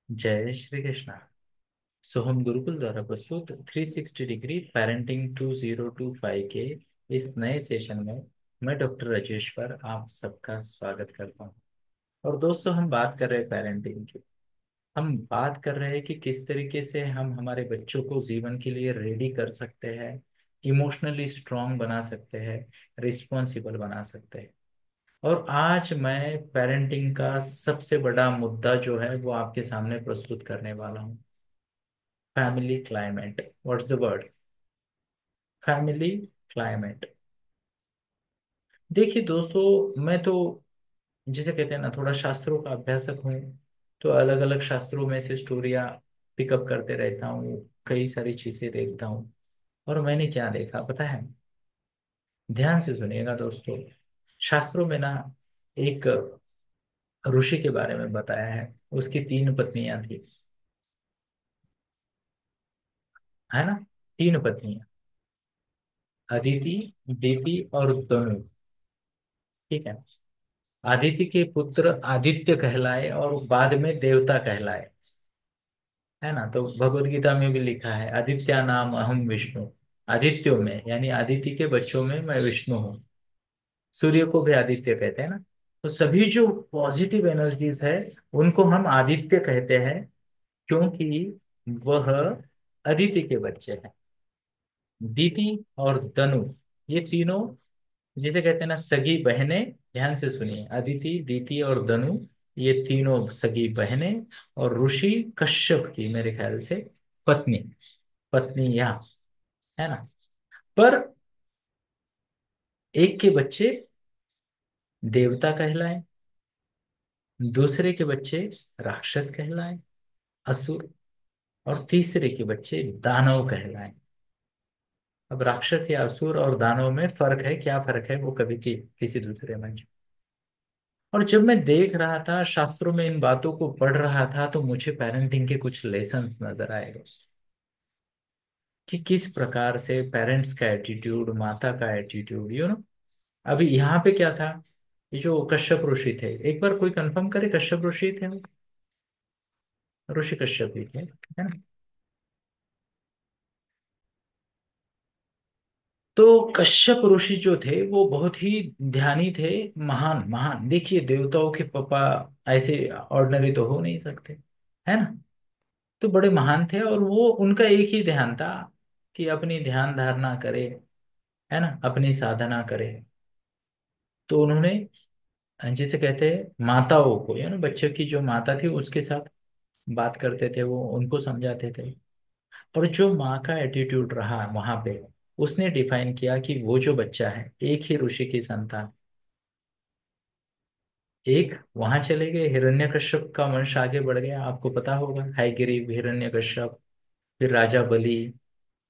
जय श्री कृष्णा। सो हम गुरुकुल द्वारा प्रस्तुत 360 डिग्री पेरेंटिंग 2025 के इस नए सेशन में मैं डॉक्टर राजेश पर आप सबका स्वागत करता हूं। और दोस्तों, हम बात कर रहे हैं पेरेंटिंग की। हम बात कर रहे हैं कि किस तरीके से हम हमारे बच्चों को जीवन के लिए रेडी कर सकते हैं, इमोशनली स्ट्रांग बना सकते हैं, रिस्पॉन्सिबल बना सकते हैं। और आज मैं पेरेंटिंग का सबसे बड़ा मुद्दा जो है वो आपके सामने प्रस्तुत करने वाला हूँ। Family climate, what's the word? Family climate. देखिए दोस्तों, मैं तो जिसे कहते हैं ना, थोड़ा शास्त्रों का अभ्यासक हूँ। तो अलग अलग शास्त्रों में से स्टोरियाँ पिकअप करते रहता हूँ, कई सारी चीजें देखता हूँ। और मैंने क्या देखा पता है? ध्यान से सुनिएगा दोस्तों। शास्त्रों में ना एक ऋषि के बारे में बताया है। उसकी तीन पत्नियां थी, है ना? तीन पत्नियां, अदिति, दीति और तनु। ठीक है। आदित्य के पुत्र आदित्य कहलाए और बाद में देवता कहलाए, है ना? तो भगवत गीता में भी लिखा है, आदित्य नाम अहम विष्णु। आदित्यों में यानी आदित्य के बच्चों में मैं विष्णु हूँ। सूर्य को भी आदित्य कहते हैं ना। तो सभी जो पॉजिटिव एनर्जीज है उनको हम आदित्य कहते हैं, क्योंकि वह अदिति के बच्चे हैं। दीति और दनु, ये तीनों जिसे कहते हैं ना सगी बहनें। ध्यान से सुनिए, अदिति, दीति और दनु, ये तीनों सगी बहनें। और ऋषि कश्यप की मेरे ख्याल से पत्नी, पत्नियां, है ना? पर एक के बच्चे देवता कहलाए, दूसरे के बच्चे राक्षस कहलाए, असुर। और तीसरे के बच्चे दानव कहलाए। अब राक्षस या असुर और दानव में फर्क है, क्या फर्क है वो कभी किसी दूसरे में। और जब मैं देख रहा था, शास्त्रों में इन बातों को पढ़ रहा था, तो मुझे पेरेंटिंग के कुछ लेसन नजर आए दोस्तों, कि किस प्रकार से पेरेंट्स का एटीट्यूड, माता का एटीट्यूड, अभी यहाँ पे क्या था? ये जो कश्यप ऋषि थे, एक बार कोई कंफर्म करे, कश्यप ऋषि थे वो? ऋषि कश्यप ही थे, है ना? तो कश्यप ऋषि जो थे वो बहुत ही ध्यानी थे। महान महान, देखिए देवताओं के पापा ऐसे ऑर्डिनरी तो हो नहीं सकते, है ना? तो बड़े महान थे, और वो उनका एक ही ध्यान था कि अपनी ध्यान धारणा करे, है ना, अपनी साधना करे। तो उन्होंने जिसे कहते हैं माताओं को, बच्चे की जो माता थी उसके साथ बात करते थे, वो उनको समझाते थे। और जो माँ का एटीट्यूड रहा वहां पे, उसने डिफाइन किया कि वो जो बच्चा है एक ही ऋषि की संतान। एक वहां चले गए, हिरण्यकश्यप का वंश आगे बढ़ गया, आपको पता होगा, हयग्रीव, हिरण्यकश्यप, फिर राजा बलि।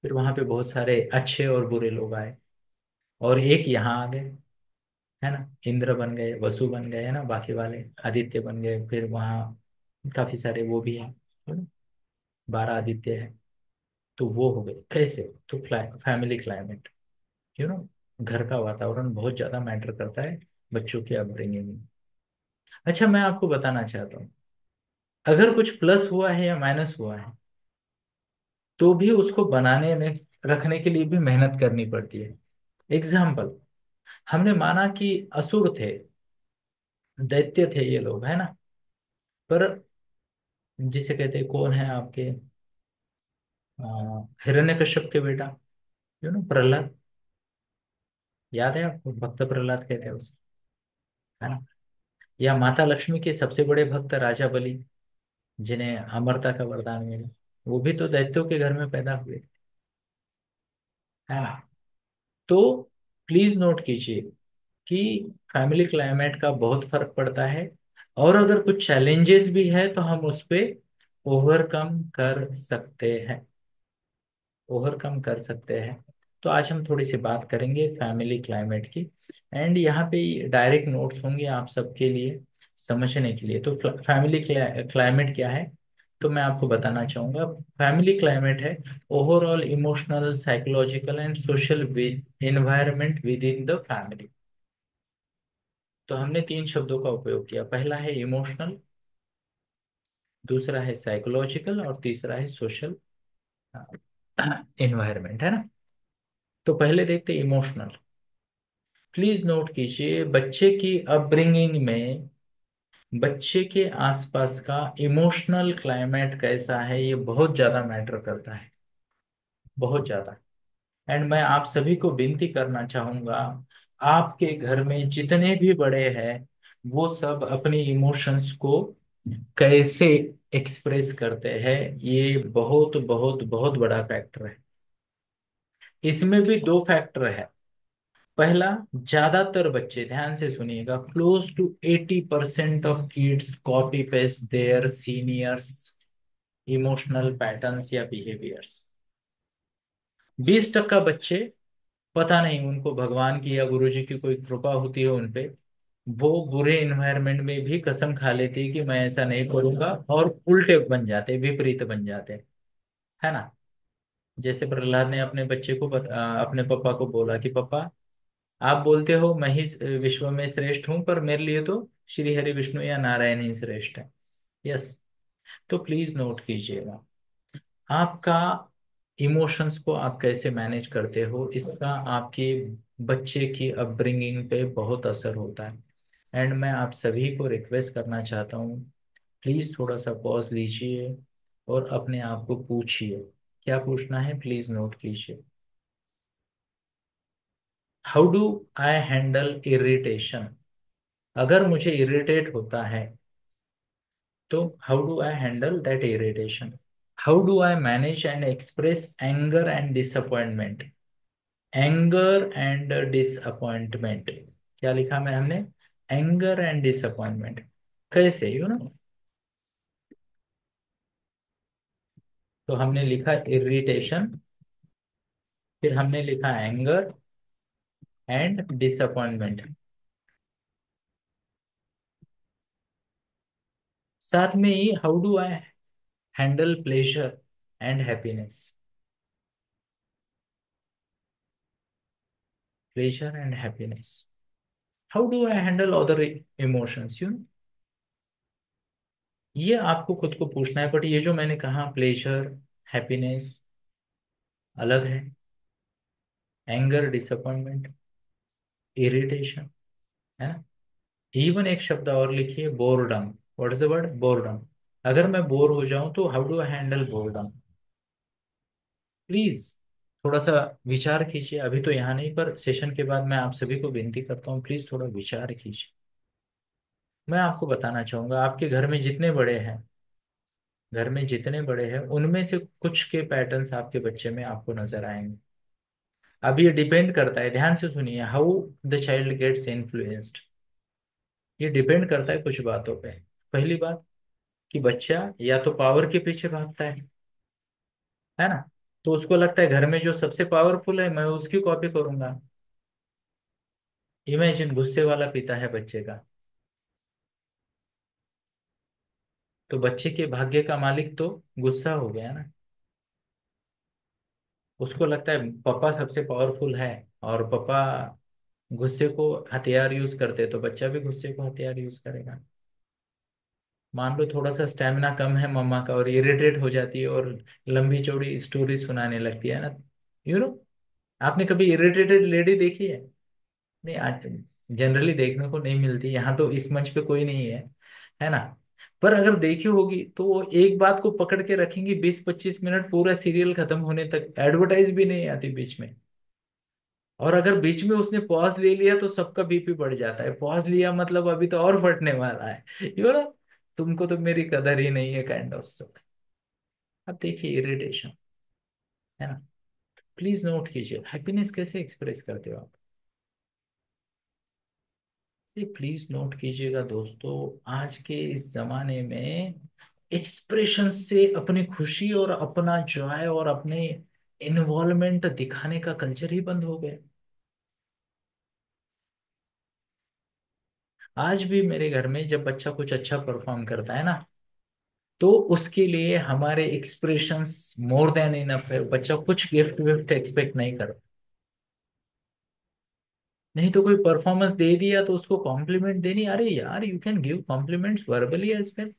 फिर वहां पे बहुत सारे अच्छे और बुरे लोग आए। और एक यहाँ आ गए, है ना? इंद्र बन गए, वसु बन गए, है ना? बाकी वाले आदित्य बन गए। फिर वहाँ काफी सारे वो भी हैं, है ना? 12 आदित्य है। तो वो हो गए कैसे? तो फैमिली क्लाइमेट, यू नो घर का वातावरण बहुत ज्यादा मैटर करता है बच्चों की अपब्रिंगिंग में। अच्छा, मैं आपको बताना चाहता हूँ, अगर कुछ प्लस हुआ है या माइनस हुआ है, तो भी उसको बनाने में, रखने के लिए भी मेहनत करनी पड़ती है। एग्जाम्पल, हमने माना कि असुर थे, दैत्य थे ये लोग, है ना? पर जिसे कहते हैं, कौन है आपके, हिरण्यकश्यप के बेटा, प्रहलाद। याद है आपको? भक्त प्रहलाद कहते हैं उसे, है ना? या माता लक्ष्मी के सबसे बड़े भक्त राजा बलि, जिन्हें अमरता का वरदान मिला, वो भी तो दैत्यों के घर में पैदा हुए, है ना? तो प्लीज नोट कीजिए कि फैमिली क्लाइमेट का बहुत फर्क पड़ता है। और अगर कुछ चैलेंजेस भी है तो हम उस पे ओवरकम कर सकते हैं, ओवरकम कर सकते हैं। तो आज हम थोड़ी सी बात करेंगे फैमिली क्लाइमेट की। एंड यहाँ पे डायरेक्ट नोट्स होंगे आप सबके लिए समझने के लिए। तो फैमिली क्लाइमेट क्या है? तो मैं आपको बताना चाहूंगा, फैमिली क्लाइमेट है overall emotional, psychological and social environment with in the family. तो हमने तीन शब्दों का उपयोग किया। पहला है इमोशनल, दूसरा है साइकोलॉजिकल, और तीसरा है सोशल इन्वायरमेंट, है ना। तो पहले देखते इमोशनल। प्लीज नोट कीजिए, बच्चे की अपब्रिंगिंग में बच्चे के आसपास का इमोशनल क्लाइमेट कैसा है, ये बहुत ज्यादा मैटर करता है, बहुत ज्यादा। एंड मैं आप सभी को विनती करना चाहूंगा, आपके घर में जितने भी बड़े हैं, वो सब अपनी इमोशंस को कैसे एक्सप्रेस करते हैं, ये बहुत बहुत बहुत बड़ा फैक्टर है। इसमें भी दो फैक्टर है। पहला, ज्यादातर बच्चे, ध्यान से सुनिएगा, close to 80% of kids copy paste their seniors emotional patterns या बिहेवियर्स। 20% बच्चे, पता नहीं उनको भगवान की या गुरु जी की कोई कृपा होती है उन पे, वो बुरे इन्वायरमेंट में भी कसम खा लेते हैं कि मैं ऐसा नहीं करूंगा, और उल्टे बन जाते, विपरीत बन जाते, है ना। जैसे प्रहलाद ने अपने बच्चे को अपने पापा को बोला कि पापा, आप बोलते हो मैं ही विश्व में श्रेष्ठ हूँ, पर मेरे लिए तो श्री हरि विष्णु या नारायण ही श्रेष्ठ है। यस। तो प्लीज नोट कीजिएगा, आपका इमोशंस को आप कैसे मैनेज करते हो, इसका आपके बच्चे की अपब्रिंगिंग पे बहुत असर होता है। एंड मैं आप सभी को रिक्वेस्ट करना चाहता हूँ, प्लीज थोड़ा सा पॉज लीजिए और अपने आप को पूछिए, क्या पूछना है प्लीज नोट कीजिए। How do I handle irritation. अगर मुझे इरिटेट होता है, तो how do I handle that irritation. How do I manage and express anger and disappointment. Anger and disappointment, क्या लिखा मैं हमने, एंगर एंड डिसअपॉइंटमेंट, कैसे, तो हमने लिखा इरिटेशन, फिर हमने लिखा एंगर एंड डिसअपॉइंटमेंट, साथ में ही how do I handle pleasure and happiness. Pleasure and happiness, how do I handle other emotions, ये आपको खुद को पूछना है। बट ये जो मैंने कहा, प्लेजर, हैप्पीनेस अलग है, एंगर, डिसअपॉइंटमेंट, इरिटेशन, है ना। इवन एक शब्द और लिखिए, boredom. What is the word, boredom. अगर मैं बोर हो जाऊं तो how do I handle boredom. Please थोड़ा सा विचार कीजिए, अभी तो यहाँ नहीं, पर सेशन के बाद मैं आप सभी को विनती करता हूँ, प्लीज थोड़ा विचार कीजिए। मैं आपको बताना चाहूंगा, आपके घर में जितने बड़े हैं, घर में जितने बड़े हैं, उनमें से कुछ के पैटर्न्स आपके बच्चे में आपको नजर आएंगे। अब ये डिपेंड करता है, ध्यान से सुनिए, how the child gets influenced. ये डिपेंड करता है कुछ बातों पे। पहली बात, कि बच्चा या तो पावर के पीछे भागता है ना, तो उसको लगता है घर में जो सबसे पावरफुल है मैं उसकी कॉपी करूंगा। इमेजिन, गुस्से वाला पिता है बच्चे का, तो बच्चे के भाग्य का मालिक तो गुस्सा हो गया ना। उसको लगता है पापा सबसे पावरफुल है, और पापा गुस्से को हथियार यूज करते, तो बच्चा भी गुस्से को हथियार यूज करेगा। मान लो थोड़ा सा स्टेमिना कम है मम्मा का, और इरिटेट हो जाती है और लंबी चौड़ी स्टोरी सुनाने लगती है ना, यू नो। आपने कभी इरिटेटेड लेडी देखी है? नहीं, आज जनरली देखने को नहीं मिलती, यहाँ तो इस मंच पे कोई नहीं है ना। पर अगर देखी होगी तो वो एक बात को पकड़ के रखेंगी 20-25 मिनट, पूरा सीरियल खत्म होने तक, एडवर्टाइज भी नहीं आती बीच में। और अगर बीच में उसने पॉज ले लिया तो सबका बीपी बढ़ जाता है, पॉज लिया मतलब अभी तो और फटने वाला है, ना। तुमको तो मेरी कदर ही नहीं है, काइंड ऑफ स्टफ। अब देखिए इरिटेशन, है ना। प्लीज नोट कीजिए, हैप्पीनेस कैसे एक्सप्रेस करते हो आप, ये प्लीज नोट कीजिएगा दोस्तों। आज के इस जमाने में एक्सप्रेशन से अपनी खुशी और अपना जॉय और अपने इन्वॉल्वमेंट दिखाने का कल्चर ही बंद हो गया। आज भी मेरे घर में जब बच्चा कुछ अच्छा परफॉर्म करता है ना, तो उसके लिए हमारे एक्सप्रेशंस मोर देन इनफ है, बच्चा कुछ गिफ्ट विफ्ट एक्सपेक्ट नहीं कर। नहीं तो कोई परफॉर्मेंस दे दिया तो उसको कॉम्प्लीमेंट देनी, अरे यार you can give compliments verbally as well.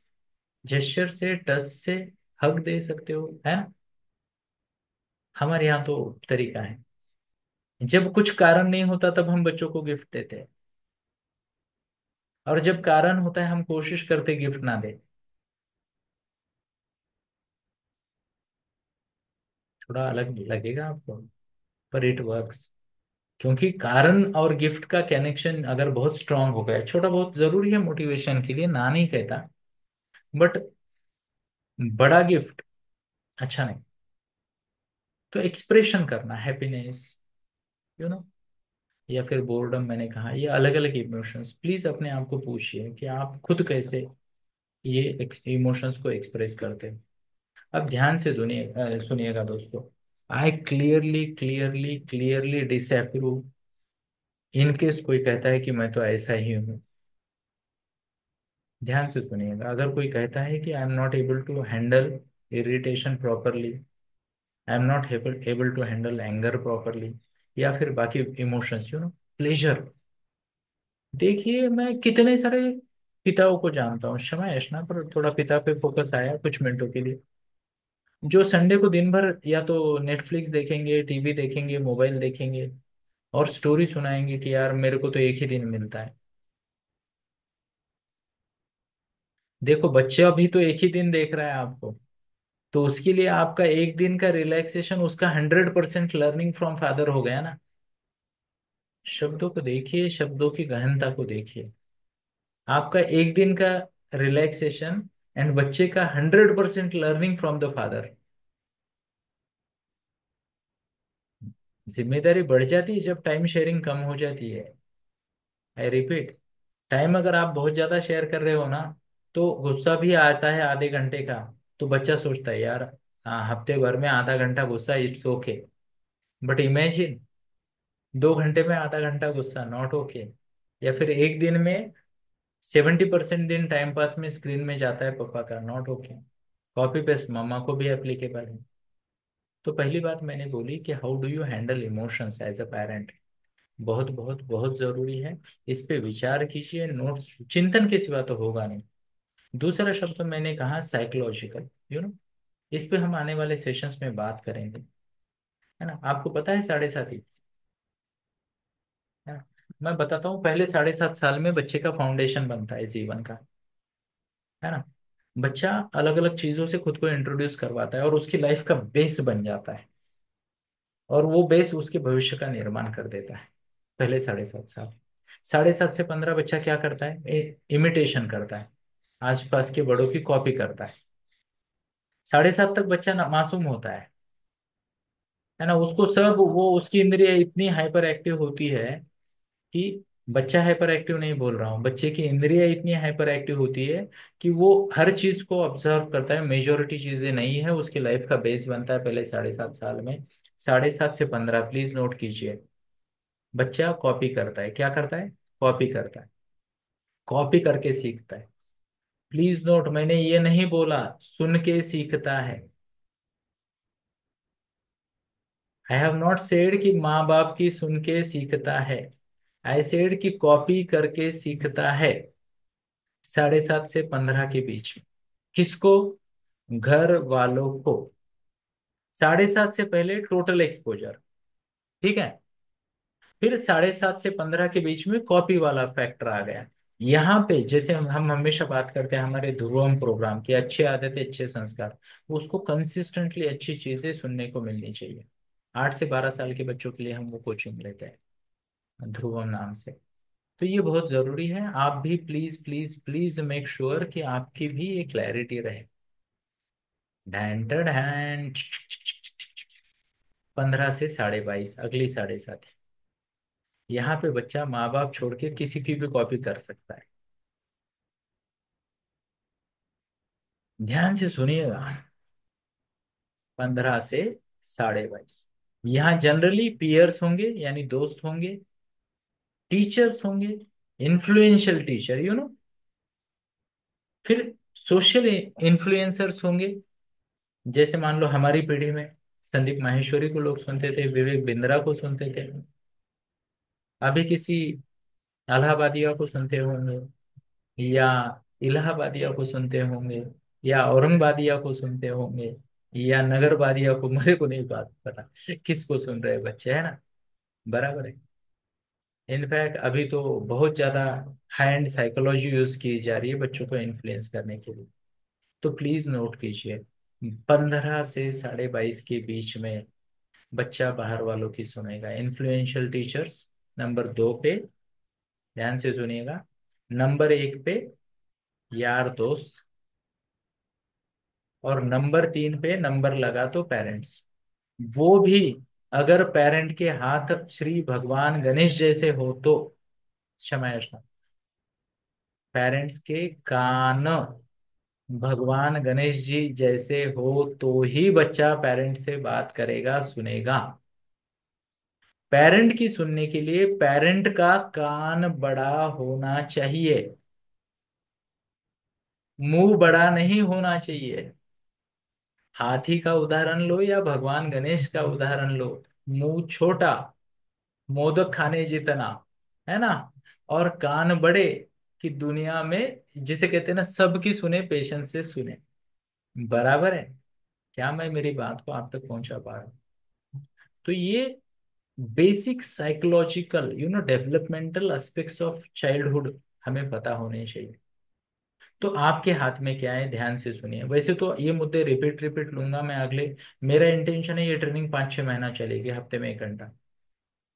Gesture से, टच से हक दे सकते हो, है ना। हमारे यहाँ तो तरीका है, जब कुछ कारण नहीं होता तब हम बच्चों को गिफ्ट देते हैं, और जब कारण होता है हम कोशिश करते गिफ्ट ना दे। थोड़ा अलग लगेगा आपको, पर इट वर्क्स। क्योंकि कारण और गिफ्ट का कनेक्शन अगर बहुत स्ट्रांग हो गया, छोटा बहुत जरूरी है मोटिवेशन के लिए, ना नहीं कहता, बट बड़ा गिफ्ट अच्छा नहीं। तो एक्सप्रेशन करना, हैप्पीनेस, यू नो, या फिर बोर्डम, मैंने कहा ये अलग अलग इमोशंस, प्लीज अपने आप को पूछिए कि आप खुद कैसे ये इमोशंस को एक्सप्रेस करते हैं। अब ध्यान से सुनिएगा दोस्तों। I clearly clearly clearly disapprove, in case कोई कहता है कि मैं तो ऐसा ही हूँ। ध्यान से सुनिएगा, अगर कोई कहता है कि I am not able to handle irritation properly, I am not able able to handle anger properly, या फिर बाकी इमोशंस, प्लेजर। देखिए मैं कितने सारे पिताओं को जानता हूँ, क्षमा याचना, पर थोड़ा पिता पे फोकस आया कुछ मिनटों के लिए, जो संडे को दिन भर या तो नेटफ्लिक्स देखेंगे, टीवी देखेंगे, मोबाइल देखेंगे, और स्टोरी सुनाएंगे कि यार मेरे को तो एक ही दिन मिलता है। देखो बच्चा भी तो एक ही दिन देख रहा है आपको, तो उसके लिए आपका एक दिन का रिलैक्सेशन उसका 100% लर्निंग फ्रॉम फादर हो गया ना। शब्दों को देखिए, शब्दों की गहनता को देखिए। आपका एक दिन का रिलैक्सेशन एंड बच्चे का 100% लर्निंग फ्रॉम द फादर। जिम्मेदारी बढ़ जाती है जब टाइम शेयरिंग कम हो जाती है। आई रिपीट, टाइम अगर आप बहुत ज्यादा शेयर कर रहे हो ना, तो गुस्सा भी आता है आधे घंटे का, तो बच्चा सोचता है यार, हाँ हफ्ते भर में आधा घंटा गुस्सा, इट्स ओके। बट इमेजिन 2 घंटे में आधा घंटा गुस्सा, नॉट ओके। या फिर एक दिन में 70% दिन टाइम पास में स्क्रीन में जाता है पापा का, नॉट ओके। कॉपी पेस्ट मामा को भी एप्लीकेबल है। तो पहली बात मैंने बोली कि how do you handle emotions as a parent, बहुत बहुत बहुत जरूरी है। इस पे विचार कीजिए, नोट्स, चिंतन के सिवा तो होगा नहीं। दूसरा शब्द तो मैंने कहा साइकोलॉजिकल, इस पे हम आने वाले सेशंस में बात करेंगे, है ना। आपको पता है 7.5 है ना। मैं बताता हूँ, पहले 7.5 साल में बच्चे का फाउंडेशन बनता है जीवन का, है ना। बच्चा अलग अलग चीजों से खुद को इंट्रोड्यूस करवाता है और उसकी लाइफ का बेस बन जाता है, और वो बेस उसके भविष्य का निर्माण कर देता है। पहले 7.5 साल, 7.5 से 15 बच्चा क्या करता है, इमिटेशन करता है, आसपास के बड़ों की कॉपी करता है। 7.5 तक बच्चा ना मासूम होता है ना। उसको सब, वो उसकी इंद्रियां इतनी हाइपर एक्टिव होती है कि, बच्चा हाइपर एक्टिव नहीं बोल रहा हूँ, बच्चे की इंद्रियां इतनी हाइपर एक्टिव होती है कि वो हर चीज को ऑब्जर्व करता है, मेजोरिटी चीजें नहीं है, उसकी लाइफ का बेस बनता है पहले 7.5 साल में। 7.5 से 15 प्लीज नोट कीजिए, बच्चा कॉपी करता है, क्या करता है, कॉपी करता है, कॉपी करके सीखता है। प्लीज नोट, मैंने ये नहीं बोला सुन के सीखता है। आई हैव नॉट सेड कि माँ बाप की सुन के सीखता है, आई सेड कि कॉपी करके सीखता है। 7.5 से 15 के बीच में, किसको, घर वालों को। 7.5 से पहले टोटल एक्सपोजर, ठीक है। फिर 7.5 से 15 के बीच में कॉपी वाला फैक्टर आ गया। यहाँ पे जैसे हम हमेशा बात करते हैं हमारे ध्रुवम प्रोग्राम की, अच्छी आदतें अच्छे संस्कार, उसको कंसिस्टेंटली अच्छी चीजें सुनने को मिलनी चाहिए। 8 से 12 साल के बच्चों के लिए हम वो कोचिंग लेते हैं ध्रुवम नाम से। तो ये बहुत जरूरी है, आप भी please please please make sure कि आपकी भी ये क्लैरिटी रहे। ढैन 15 से 22.5, अगली 7.5। यहाँ पे बच्चा माँ बाप छोड़ के किसी की भी कॉपी कर सकता है। ध्यान से सुनिएगा, 15 से 22.5, यहाँ जनरली पीयर्स होंगे यानी दोस्त होंगे, टीचर्स होंगे, इन्फ्लुएंशियल टीचर, फिर सोशल इन्फ्लुएंसर्स होंगे। जैसे मान लो हमारी पीढ़ी में संदीप माहेश्वरी को लोग सुनते थे, विवेक बिंद्रा को सुनते थे, अभी किसी इलाहाबादिया को सुनते होंगे, या इलाहाबादिया को सुनते होंगे, या औरंगबादिया को सुनते होंगे, या नगरवादिया को, मेरे को नहीं बात पता किसको सुन रहे बच्चे, है ना। बराबर है। इनफैक्ट अभी तो बहुत ज्यादा हाई एंड साइकोलॉजी यूज की जा रही है बच्चों को इन्फ्लुएंस करने के लिए। तो प्लीज नोट कीजिए, 15 से 22.5 के बीच में बच्चा बाहर वालों की सुनेगा। इन्फ्लुएंशियल टीचर्स नंबर 2 पे, ध्यान से सुनिएगा। नंबर 1 पे यार दोस्त, और नंबर 3 पे नंबर लगा तो पेरेंट्स। वो भी अगर पेरेंट के हाथ श्री भगवान गणेश जैसे हो तो, क्षमा याचना, पेरेंट्स के कान भगवान गणेश जी जैसे हो तो ही बच्चा पेरेंट से बात करेगा, सुनेगा। पेरेंट की सुनने के लिए पेरेंट का कान बड़ा होना चाहिए, मुंह बड़ा नहीं होना चाहिए। हाथी का उदाहरण लो या भगवान गणेश का उदाहरण लो, मुंह छोटा, मोदक खाने जितना, है ना, और कान बड़े, कि दुनिया में जिसे कहते हैं ना सबकी सुने, पेशेंस से सुने। बराबर है। क्या मैं मेरी बात को आप तक पहुंचा पा रहा हूँ? तो ये basic psychological developmental aspects of childhood हमें पता होने चाहिए। तो आपके हाथ में क्या है, ध्यान से सुनिए। वैसे तो ये मुद्दे रिपीट रिपीट लूंगा मैं अगले, मेरा इंटेंशन है ये ट्रेनिंग 5-6 महीना चलेगी, हफ्ते में 1 घंटा।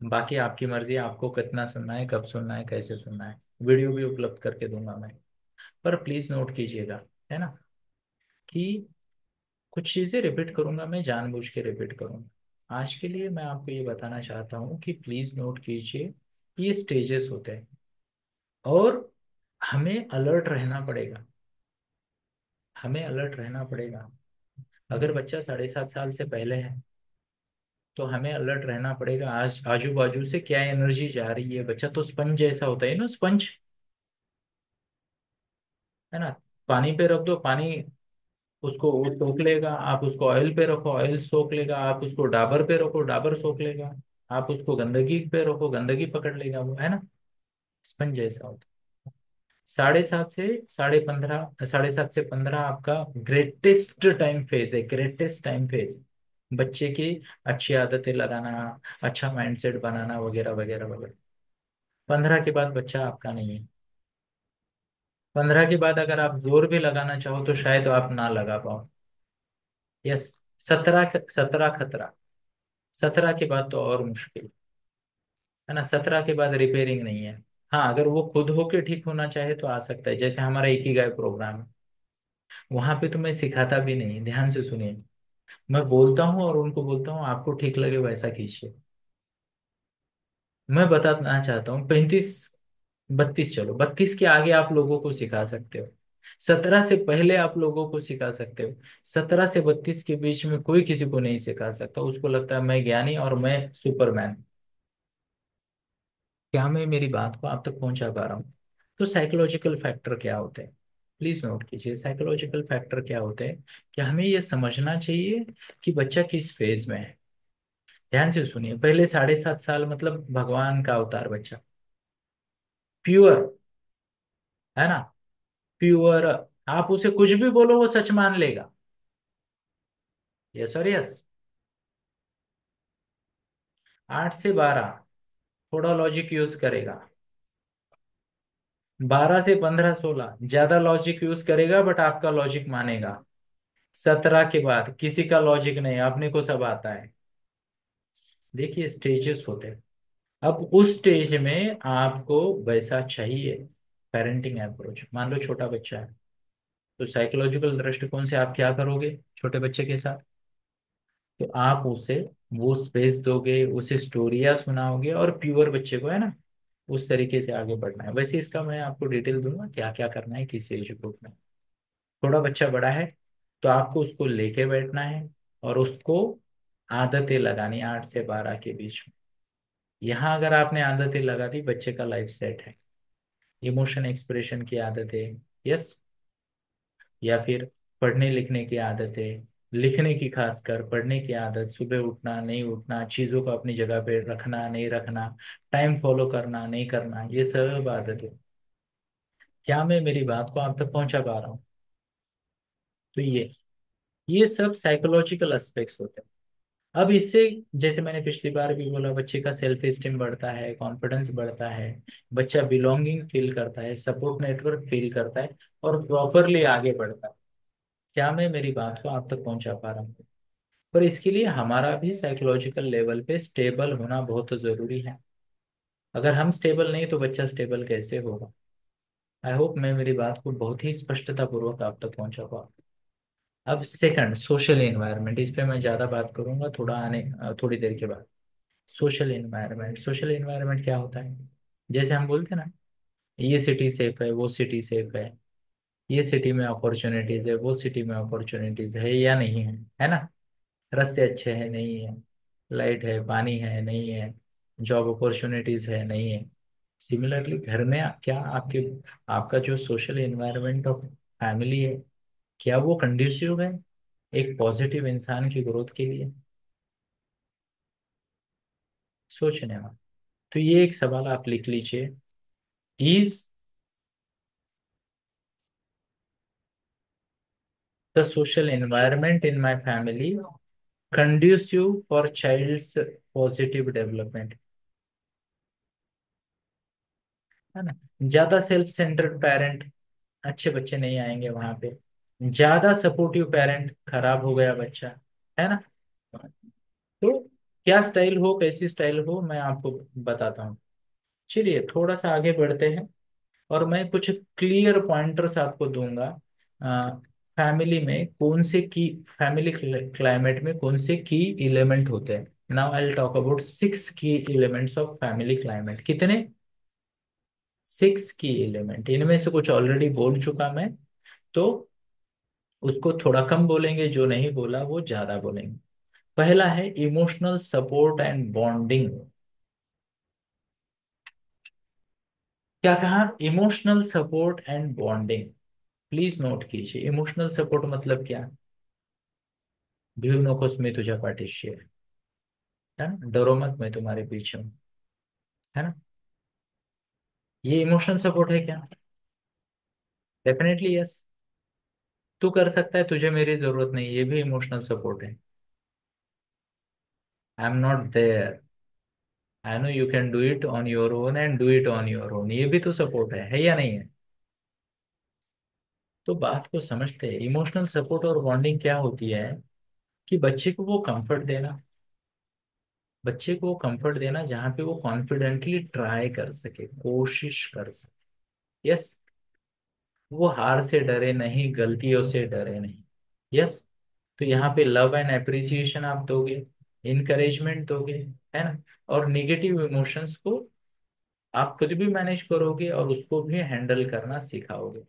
बाकी आपकी मर्जी है, आपको कितना सुनना है, कब सुनना है, कैसे सुनना है। वीडियो भी उपलब्ध करके दूंगा मैं। पर प्लीज नोट कीजिएगा, है ना, कि कुछ चीजें रिपीट करूंगा, मैं जानबूझ के रिपीट करूंगा। आज के लिए मैं आपको ये बताना चाहता हूँ कि प्लीज नोट कीजिए कि ये स्टेजेस होते हैं, और हमें अलर्ट रहना पड़ेगा। हमें अलर्ट रहना पड़ेगा। अगर बच्चा 7.5 साल से पहले है तो हमें अलर्ट रहना पड़ेगा। आज आजू बाजू से क्या एनर्जी जा रही है, बच्चा तो स्पंज जैसा होता है ना, स्पंज, है ना। पानी पे रख दो, पानी उसको वो सोख लेगा। आप उसको ऑयल पे रखो, ऑयल सोख लेगा। आप उसको डाबर पे रखो, डाबर सोख लेगा। आप उसको गंदगी पे रखो, गंदगी पकड़ लेगा वो, है ना। स्पंज जैसा होता है। 7.5 से 15 आपका ग्रेटेस्ट टाइम फेज है, ग्रेटेस्ट टाइम फेज बच्चे की अच्छी आदतें लगाना, अच्छा माइंडसेट बनाना, वगैरह वगैरह वगैरह। 15 के बाद बच्चा आपका नहीं है। 15 के बाद अगर आप जोर भी लगाना चाहो तो शायद आप ना लगा पाओ। यस। 17 खतरा। 17 के बाद तो और मुश्किल, है ना। 17 के बाद रिपेयरिंग नहीं है। हाँ, अगर वो खुद होके ठीक होना चाहे तो आ सकता है, जैसे हमारा एक ही गाय प्रोग्राम है। वहां पे तो मैं सिखाता भी नहीं, ध्यान से सुनिए। मैं बोलता हूँ और उनको बोलता हूँ आपको ठीक लगे वैसा कीजिए। मैं बताना चाहता हूँ 35, 32, चलो 32 के आगे आप लोगों को सिखा सकते हो। 17 से पहले आप लोगों को सिखा सकते हो। 17 से 32 के बीच में कोई किसी को नहीं सिखा सकता, उसको लगता है मैं ज्ञानी और मैं सुपरमैन। क्या मैं मेरी बात को आप तक पहुंचा पा रहा हूँ? तो साइकोलॉजिकल फैक्टर क्या होते हैं, प्लीज नोट कीजिए। साइकोलॉजिकल फैक्टर क्या होते हैं कि हमें ये समझना चाहिए कि बच्चा किस फेज में है। ध्यान से सुनिए। पहले 7.5 साल मतलब भगवान का अवतार बच्चा, प्योर, है ना, प्योर। आप उसे कुछ भी बोलो वो सच मान लेगा। यस और यस। 8 से 12 थोड़ा लॉजिक यूज करेगा। 12 से 15, 16 ज्यादा लॉजिक यूज करेगा, बट आपका लॉजिक मानेगा। 17 के बाद किसी का लॉजिक नहीं, अपने को सब आता है। देखिए स्टेजेस होते हैं। अब उस स्टेज में आपको वैसा चाहिए पेरेंटिंग अप्रोच। मान लो छोटा बच्चा है, तो साइकोलॉजिकल दृष्टिकोण से आप क्या करोगे छोटे बच्चे के साथ? तो आप उसे वो स्पेस दोगे, उसे स्टोरियाँ सुनाओगे, और प्योर बच्चे को, है ना, उस तरीके से आगे बढ़ना है। वैसे इसका मैं आपको डिटेल दूंगा क्या क्या करना है किस एज ग्रुप में। थोड़ा बच्चा बड़ा है तो आपको उसको लेके बैठना है, और उसको आदतें लगानी 8 से 12 के बीच में। यहाँ अगर आपने आदतें लगा दी, बच्चे का लाइफ सेट है। इमोशन एक्सप्रेशन की आदतें, यस, या फिर पढ़ने लिखने की आदतें, लिखने की, खासकर पढ़ने की आदत, सुबह उठना नहीं उठना, चीज़ों को अपनी जगह पे रखना नहीं रखना, टाइम फॉलो करना नहीं करना, ये सब आदतें। क्या मैं मेरी बात को आप तक पहुंचा पा रहा हूँ? तो ये सब साइकोलॉजिकल एस्पेक्ट्स होते हैं। अब इससे, जैसे मैंने पिछली बार भी बोला, बच्चे का सेल्फ एस्टीम बढ़ता है, कॉन्फिडेंस बढ़ता है, बच्चा बिलोंगिंग फील करता है, सपोर्ट नेटवर्क फील करता है, और प्रॉपरली आगे बढ़ता है। क्या मैं मेरी बात को आप तक पहुंचा पा रहा हूँ? पर इसके लिए हमारा भी साइकोलॉजिकल लेवल पे स्टेबल होना बहुत जरूरी है। अगर हम स्टेबल नहीं तो बच्चा स्टेबल कैसे होगा? आई होप मैं मेरी बात को बहुत ही स्पष्टता पूर्वक आप तक पहुंचा पाऊँ। अब सेकंड, सोशल एनवायरनमेंट, इस पे मैं ज्यादा बात करूंगा थोड़ी देर के बाद। सोशल एनवायरनमेंट क्या होता है? जैसे हम बोलते हैं ना, ये सिटी सेफ है, वो सिटी सेफ है, ये सिटी में अपॉर्चुनिटीज है, वो सिटी में अपॉर्चुनिटीज है या नहीं है, है ना? रास्ते अच्छे हैं, नहीं है, लाइट है, पानी है, नहीं है, जॉब अपॉर्चुनिटीज है, नहीं है। सिमिलरली घर में क्या आपका जो सोशल एनवायरनमेंट ऑफ फैमिली है, क्या वो कंड्यूसिव है एक पॉजिटिव इंसान की ग्रोथ के लिए? सोचने में। तो ये एक सवाल आप लिख लीजिए। Is the social environment in my family conducive for child's positive development? है ना? ज्यादा सेल्फ सेंटर्ड पेरेंट, अच्छे बच्चे नहीं आएंगे वहां पे। ज्यादा सपोर्टिव पेरेंट, खराब हो गया बच्चा, है ना? तो क्या स्टाइल हो, कैसी स्टाइल हो, मैं आपको बताता हूँ। चलिए थोड़ा सा आगे बढ़ते हैं, और मैं कुछ क्लियर पॉइंटर्स आपको दूंगा। फैमिली में कौन से की फैमिली क्लाइमेट में कौन से की एलिमेंट होते हैं। Now I will talk about 6 की एलिमेंट्स ऑफ फैमिली क्लाइमेट। कितने? 6 की एलिमेंट। इनमें से कुछ ऑलरेडी बोल चुका मैं, तो उसको थोड़ा कम बोलेंगे, जो नहीं बोला वो ज्यादा बोलेंगे। पहला है इमोशनल सपोर्ट एंड बॉन्डिंग। क्या कहा? Emotional support and bonding. Please note कीजिए, इमोशनल सपोर्ट मतलब क्या? भिऊ नकोस मी तुझ्या पाठीशी आहे, है ना? डरो मत, मैं तुम्हारे पीछे हूँ, है ना? ये इमोशनल सपोर्ट है क्या? Definitely yes. तू कर सकता है, तुझे मेरी जरूरत नहीं, ये भी इमोशनल सपोर्ट है। I am not there, I know you can do it on your own and do it on your own, ये भी तो सपोर्ट है या नहीं है? तो बात को समझते हैं। इमोशनल सपोर्ट और बॉन्डिंग क्या होती है? कि बच्चे को वो कंफर्ट देना जहाँ पे वो कॉन्फिडेंटली ट्राई कर सके, कोशिश कर सके। यस। वो हार से डरे नहीं, गलतियों से डरे नहीं। यस। तो यहाँ पे लव एंड अप्रिसिएशन आप दोगे, इनकरेजमेंट दोगे, है ना? और निगेटिव इमोशंस को आप खुद भी मैनेज करोगे और उसको भी हैंडल करना सिखाओगे।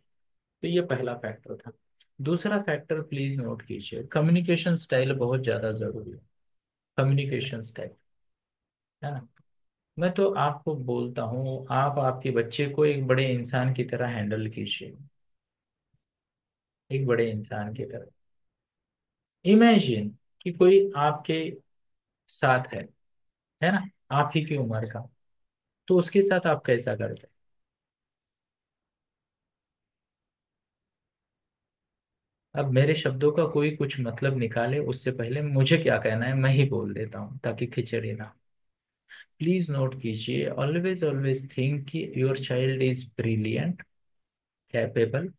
तो ये पहला फैक्टर था। दूसरा फैक्टर प्लीज नोट कीजिए, कम्युनिकेशन स्टाइल बहुत ज्यादा जरूरी है। कम्युनिकेशन स्टाइल, है ना? मैं तो आपको बोलता हूँ, आप आपके बच्चे को एक बड़े इंसान की तरह हैंडल कीजिए। एक बड़े इंसान की तरह। इमेजिन कि कोई आपके साथ है ना, आप ही की उम्र का, तो उसके साथ आप कैसा करते? अब मेरे शब्दों का कोई कुछ मतलब निकाले उससे पहले मुझे क्या कहना है मैं ही बोल देता हूँ, ताकि खिचड़ी ना। प्लीज नोट कीजिए, ऑलवेज ऑलवेज थिंक कि your child is brilliant, capable.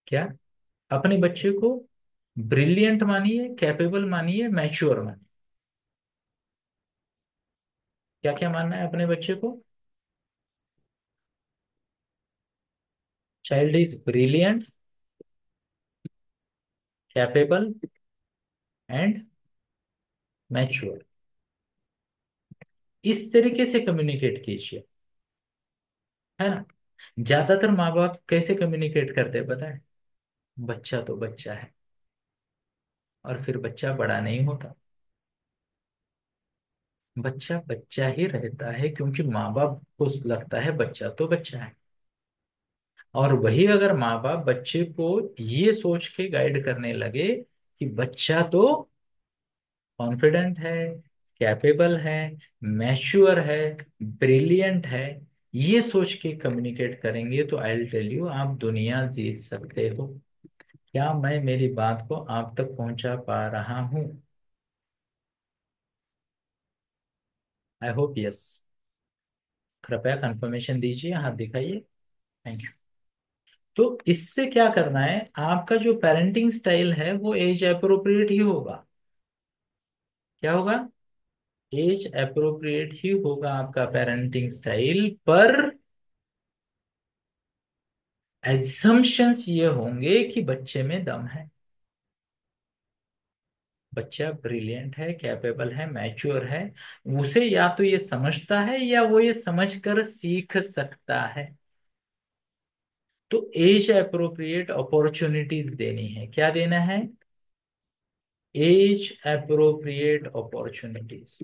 क्या? अपने बच्चे को ब्रिलियंट मानिए, कैपेबल मानिए, मैच्योर मानिए। क्या क्या मानना है अपने बच्चे को? Child is brilliant, capable and mature. इस तरीके से कम्युनिकेट कीजिए, है ना? ज्यादातर माँ बाप कैसे कम्युनिकेट करते हैं पता है? बच्चा तो बच्चा है, और फिर बच्चा बड़ा नहीं होता। बच्चा बच्चा ही रहता है, क्योंकि माँ बाप को लगता है बच्चा तो बच्चा है। और वही अगर माँ बाप बच्चे को ये सोच के गाइड करने लगे कि बच्चा तो कॉन्फिडेंट है, कैपेबल है, मैच्योर है, ब्रिलियंट है, ये सोच के कम्युनिकेट करेंगे, तो आई विल टेल यू आप दुनिया जीत सकते हो। क्या मैं मेरी बात को आप तक पहुंचा पा रहा हूं? I hope yes. कृपया कंफर्मेशन दीजिए, हाथ दिखाइए। Thank you. तो इससे क्या करना है, आपका जो पेरेंटिंग स्टाइल है वो एज अप्रोप्रिएट ही होगा। क्या होगा? एज अप्रोप्रिएट ही होगा आपका पेरेंटिंग स्टाइल, पर एजम्पशंस ये होंगे कि बच्चे में दम है, बच्चा ब्रिलियंट है, कैपेबल है, मैच्योर है, उसे या तो ये समझता है या वो ये समझकर सीख सकता है। तो एज अप्रोप्रिएट अपॉर्चुनिटीज देनी है। क्या देना है? Age appropriate opportunities.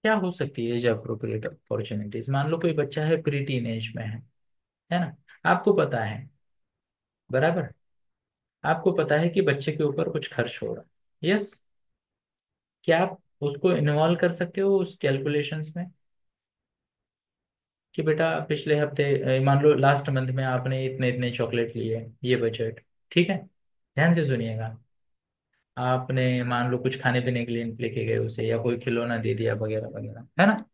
क्या हो सकती है एज अप्रोप्रिएट अपॉर्चुनिटीज? मान लो कोई बच्चा है, प्री टीन एज में है ना? आपको पता है, बराबर, आपको पता है कि बच्चे के ऊपर कुछ खर्च हो रहा है, यस। क्या आप उसको इन्वॉल्व कर सकते हो उस कैलकुलेशंस में कि बेटा पिछले हफ्ते मान लो लास्ट मंथ में आपने इतने इतने चॉकलेट लिए, ये बजट, ठीक है? ध्यान से सुनिएगा। आपने मान लो कुछ खाने पीने के लिए लेके गए उसे, या कोई खिलौना दे दिया वगैरह वगैरह, है ना?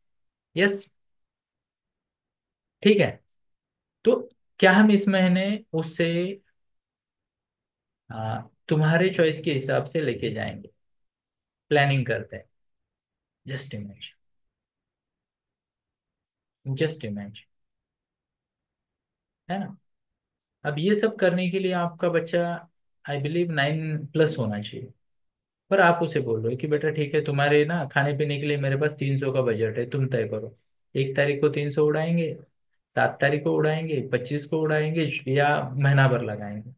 यस। ठीक है। तो क्या हम इस महीने उससे तुम्हारे चॉइस के हिसाब से लेके जाएंगे? प्लानिंग करते हैं। जस्ट इमेज, जस्ट इमेज, है ना? अब ये सब करने के लिए आपका बच्चा आई बिलीव 9+ होना चाहिए। पर आप उसे बोल रहे हो कि बेटा ठीक है, तुम्हारे ना खाने पीने के लिए मेरे पास 300 का बजट है, तुम तय करो। 1 तारीख को 300 उड़ाएंगे, 7 तारीख को उड़ाएंगे, 25 को उड़ाएंगे, या महीना भर लगाएंगे।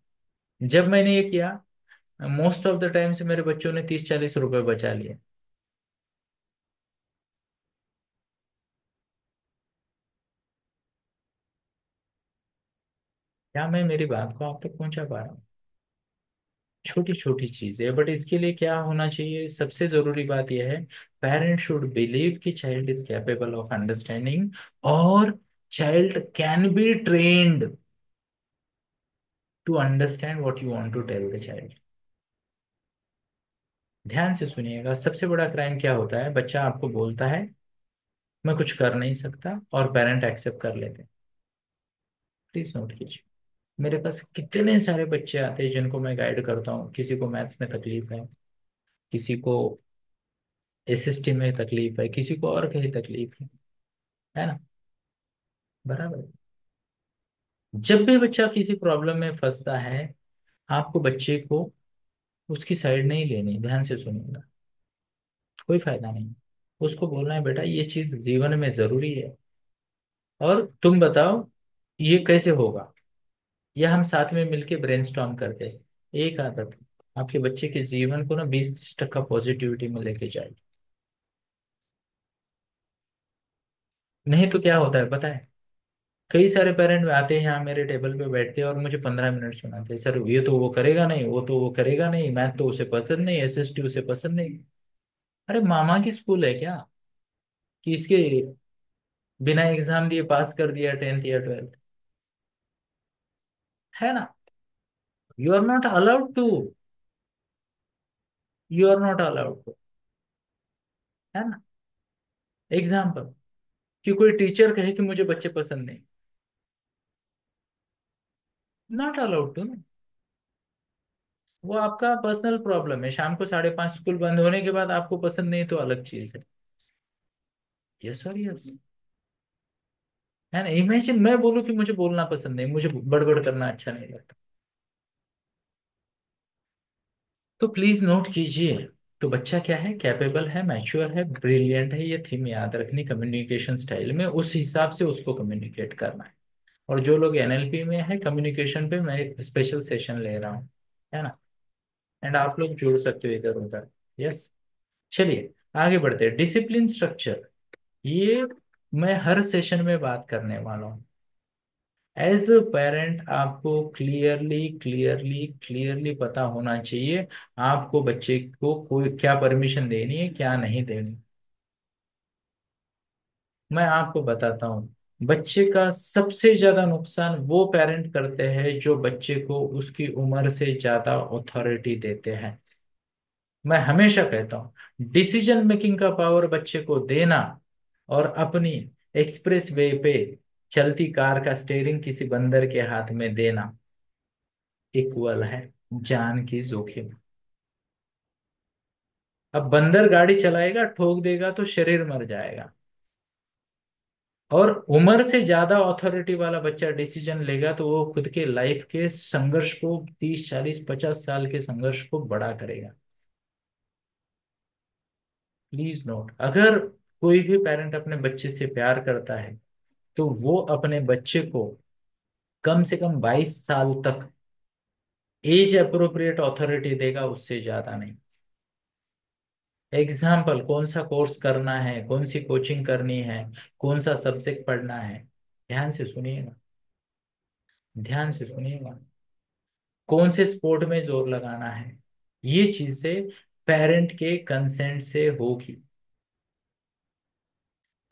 जब मैंने ये किया, मोस्ट ऑफ द टाइम से मेरे बच्चों ने 30-40 रुपए बचा लिए। क्या मैं मेरी बात को आप तक पहुंचा पा रहा हूँ? छोटी छोटी चीजें, बट इसके लिए क्या होना चाहिए? सबसे जरूरी बात यह है, पेरेंट शुड बिलीव कि child is capable of understanding, और child can be trained to understand what you want to tell the child. ध्यान से सुनिएगा। सबसे बड़ा क्राइम क्या होता है? बच्चा आपको बोलता है मैं कुछ कर नहीं सकता, और पेरेंट एक्सेप्ट कर लेते हैं। प्लीज नोट कीजिए। मेरे पास कितने सारे बच्चे आते हैं जिनको मैं गाइड करता हूँ। किसी को मैथ्स में तकलीफ है, किसी को एसएसटी में तकलीफ है, किसी को और कहीं तकलीफ है ना? बराबर। जब भी बच्चा किसी प्रॉब्लम में फंसता है, आपको बच्चे को उसकी साइड नहीं लेनी। ध्यान से सुनिएगा। कोई फायदा नहीं। उसको बोलना है बेटा ये चीज जीवन में जरूरी है, और तुम बताओ ये कैसे होगा, या हम साथ में मिलके ब्रेनस्टॉर्म करते हैं। एक आदत आपके बच्चे के जीवन को ना 20% पॉजिटिविटी में लेके जाएगी। नहीं तो क्या होता है पता है? कई सारे पेरेंट आते हैं यहाँ मेरे टेबल पे बैठते हैं और मुझे 15 मिनट सुनाते हैं, सर ये तो वो करेगा नहीं, वो तो वो करेगा नहीं, मैथ तो उसे पसंद नहीं, एसएसटी उसे पसंद नहीं। अरे मामा की स्कूल है क्या कि इसके बिना एग्जाम दिए पास कर दिया 10th या 12th? है ना? You are not allowed to, you are not allowed to, है ना? एग्जाम्पल, कि कोई टीचर कहे कि मुझे बच्चे पसंद नहीं, नॉट अलाउड टू ना। वो आपका पर्सनल प्रॉब्लम है। शाम को 5:30 स्कूल बंद होने के बाद आपको पसंद नहीं तो अलग चीज है। यस और यस, है ना? इमेजिन मैं बोलूं कि मुझे बोलना पसंद नहीं, मुझे बड़बड़ करना अच्छा नहीं लगता। तो प्लीज नोट कीजिए। तो बच्चा क्या है? कैपेबल है, मैच्योर है, ब्रिलियंट है। ये थीम याद रखनी कम्युनिकेशन स्टाइल में, उस हिसाब से उसको कम्युनिकेट करना है। और जो लोग एनएलपी में है कम्युनिकेशन पे, मैं स्पेशल सेशन ले रहा हूँ, है ना? एंड आप लोग जुड़ सकते हो इधर उधर। यस। चलिए आगे बढ़ते हैं। डिसिप्लिन स्ट्रक्चर, ये मैं हर सेशन में बात करने वाला हूँ। एज अ पेरेंट आपको क्लियरली क्लियरली क्लियरली पता होना चाहिए आपको बच्चे को कोई क्या परमिशन देनी है, क्या नहीं देनी। मैं आपको बताता हूँ, बच्चे का सबसे ज्यादा नुकसान वो पेरेंट करते हैं जो बच्चे को उसकी उम्र से ज्यादा अथॉरिटी देते हैं। मैं हमेशा कहता हूँ, डिसीजन मेकिंग का पावर बच्चे को देना और अपनी एक्सप्रेस वे पे चलती कार का स्टेयरिंग किसी बंदर के हाथ में देना इक्वल है जान की जोखिम। अब बंदर गाड़ी चलाएगा, ठोक देगा तो शरीर मर जाएगा, और उम्र से ज्यादा अथॉरिटी वाला बच्चा डिसीजन लेगा तो वो खुद के लाइफ के संघर्ष को 30 40 50 साल के संघर्ष को बड़ा करेगा। प्लीज नोट, अगर कोई भी पेरेंट अपने बच्चे से प्यार करता है तो वो अपने बच्चे को कम से कम 22 साल तक एज अप्रोप्रिएट अथॉरिटी देगा, उससे ज्यादा नहीं। एग्जाम्पल, कौन सा कोर्स करना है, कौन सी कोचिंग करनी है, कौन सा सब्जेक्ट पढ़ना है, ध्यान से सुनिएगा, ध्यान से सुनिएगा, कौन से स्पोर्ट में जोर लगाना है, ये चीजें पेरेंट के कंसेंट से होगी।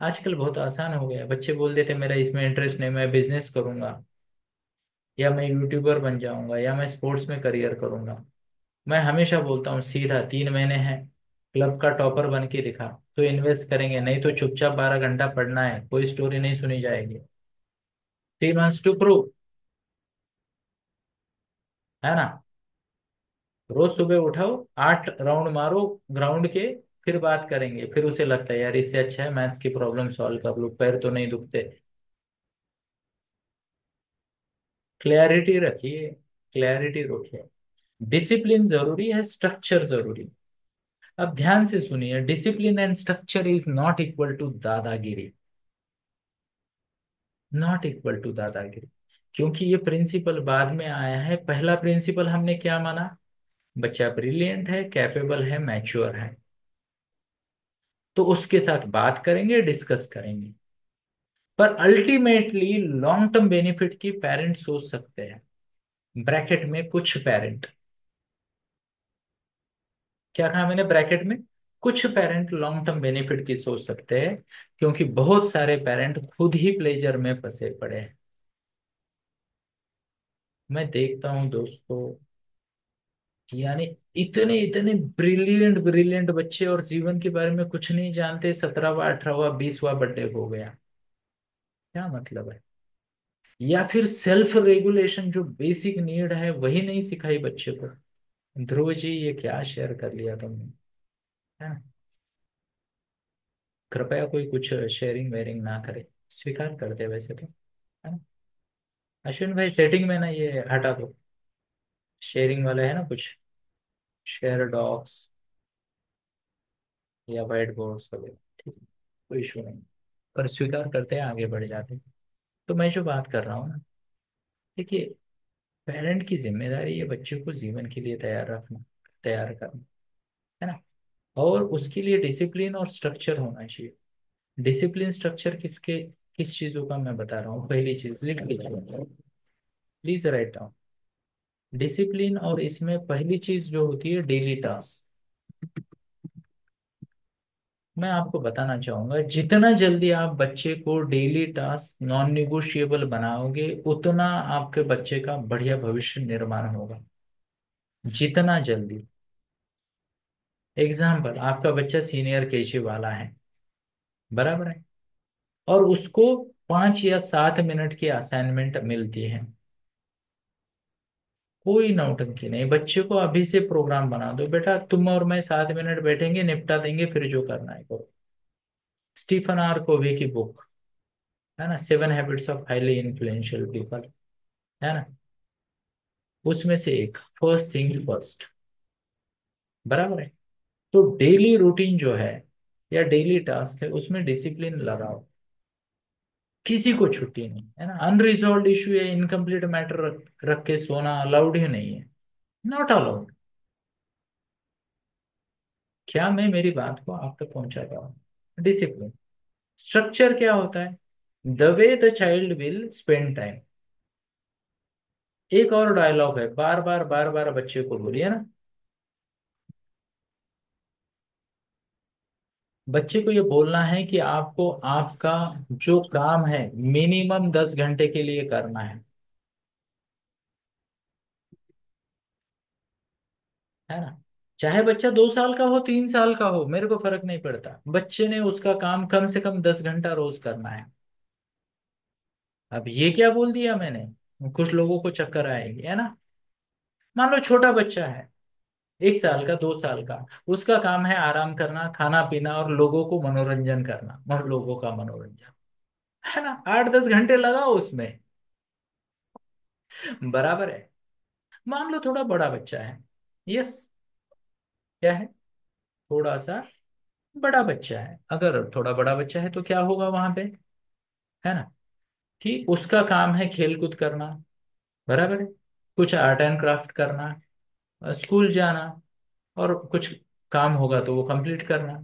आजकल बहुत आसान हो गया, बच्चे बोल देते मेरा इसमें इंटरेस्ट नहीं, मैं बिजनेस करूंगा, या मैं यूट्यूबर बन जाऊंगा, या मैं स्पोर्ट्स में करियर करूंगा। मैं हमेशा बोलता हूँ सीधा, 3 महीने हैं, क्लब का टॉपर बन के दिखा तो इन्वेस्ट करेंगे, नहीं तो चुपचाप 12 घंटा पढ़ना है, कोई स्टोरी नहीं सुनी जाएगी। 3 मंथ्स टू प्रूव, है ना। रोज सुबह उठाओ, 8 राउंड मारो ग्राउंड के, फिर बात करेंगे। फिर उसे लगता है यार इससे अच्छा है मैथ्स की प्रॉब्लम सॉल्व कर लूँ, पैर तो नहीं दुखते। क्लैरिटी रखिए, क्लैरिटी रखिए। डिसिप्लिन जरूरी है, स्ट्रक्चर जरूरी। अब ध्यान से सुनिए, discipline and structure is not equal to dadagiri, not equal to dadagiri. क्योंकि ये प्रिंसिपल बाद में आया है, पहला प्रिंसिपल हमने क्या माना, बच्चा ब्रिलियंट है, कैपेबल है, मैच्योर है, तो उसके साथ बात करेंगे, डिस्कस करेंगे। पर अल्टीमेटली लॉन्ग टर्म बेनिफिट की पेरेंट सोच सकते हैं, ब्रैकेट में कुछ पेरेंट। क्या कहा मैंने, ब्रैकेट में कुछ पेरेंट लॉन्ग टर्म बेनिफिट की सोच सकते हैं, क्योंकि बहुत सारे पेरेंट खुद ही प्लेजर में फंसे पड़े हैं। मैं देखता हूँ दोस्तों, यानी इतने इतने ब्रिलियंट ब्रिलियंट बच्चे और जीवन के बारे में कुछ नहीं जानते, 17वां 18वां 20वां बर्थडे हो गया, क्या मतलब है। या फिर सेल्फ रेगुलेशन जो बेसिक नीड है वही नहीं सिखाई बच्चे को। ध्रुव जी ये क्या शेयर कर लिया तुमने, है ना। कृपया कोई कुछ शेयरिंग वेयरिंग ना करे, स्वीकार कर दे वैसे तो, है ना। अश्विन भाई सेटिंग में ना ये हटा दो, शेयरिंग वाला है ना कुछ, शेयर डॉक्स या वाइट बोर्ड्स वगैरह, ठीक है, कोई इशू नहीं, पर स्वीकार करते हैं आगे बढ़ जाते हैं। तो मैं जो बात कर रहा हूँ ना, देखिए, पेरेंट की जिम्मेदारी है बच्चे को जीवन के लिए तैयार रखना, तैयार करना, है ना। और उसके लिए डिसिप्लिन और स्ट्रक्चर होना चाहिए। डिसिप्लिन स्ट्रक्चर किस चीजों का मैं बता रहा हूँ, पहली चीज लिख लीजिए, प्लीज राइट डाउन। डिसिप्लिन, और इसमें पहली चीज जो होती है डेली टास्क। मैं आपको बताना चाहूंगा, जितना जल्दी आप बच्चे को डेली टास्क नॉन निगोशिएबल बनाओगे, उतना आपके बच्चे का बढ़िया भविष्य निर्माण होगा, जितना जल्दी। एग्जाम्पल, आपका बच्चा सीनियर केजी वाला है, बराबर है, और उसको 5 या 7 मिनट की असाइनमेंट मिलती है, कोई नौटंकी नहीं, बच्चे को अभी से प्रोग्राम बना दो, बेटा तुम और मैं 7 मिनट बैठेंगे, निपटा देंगे, फिर जो करना है करो। स्टीफन आर कोवी की बुक है ना, 7 habits of highly influential people, है ना, उसमें से एक, फर्स्ट थिंग्स फर्स्ट, बराबर है। तो डेली रूटीन जो है या डेली टास्क है, उसमें डिसिप्लिन लगाओ, किसी को छुट्टी नहीं, है ना। अनरिजॉल्व इशू या इनकम्प्लीट मैटर रख के सोना अलाउड ही नहीं है, नॉट अलाउड। क्या मैं मेरी बात को आप तक पहुंचा रहा हूँ। डिसिप्लिन, स्ट्रक्चर क्या होता है, the way the child will spend time. एक और डायलॉग है, बार बार बार बार बच्चे को बोलिए ना, बच्चे को ये बोलना है कि आपको आपका जो काम है मिनिमम 10 घंटे के लिए करना है ना। चाहे बच्चा 2 साल का हो 3 साल का हो, मेरे को फर्क नहीं पड़ता, बच्चे ने उसका काम कम से कम 10 घंटा रोज करना है। अब ये क्या बोल दिया मैंने, कुछ लोगों को चक्कर आएगी है ना। मान लो छोटा बच्चा है, 1 साल का 2 साल का, उसका काम है आराम करना, खाना पीना और लोगों को मनोरंजन करना, और लोगों का मनोरंजन, है ना। 8-10 घंटे लगाओ उसमें, बराबर है। मान लो थोड़ा बड़ा बच्चा है, यस, क्या है, थोड़ा सा बड़ा बच्चा है, अगर थोड़ा बड़ा बच्चा है तो क्या होगा वहां पे, है ना, कि उसका काम है खेल कूद करना, बराबर है, कुछ आर्ट एंड क्राफ्ट करना, स्कूल जाना, और कुछ काम होगा तो वो कंप्लीट करना,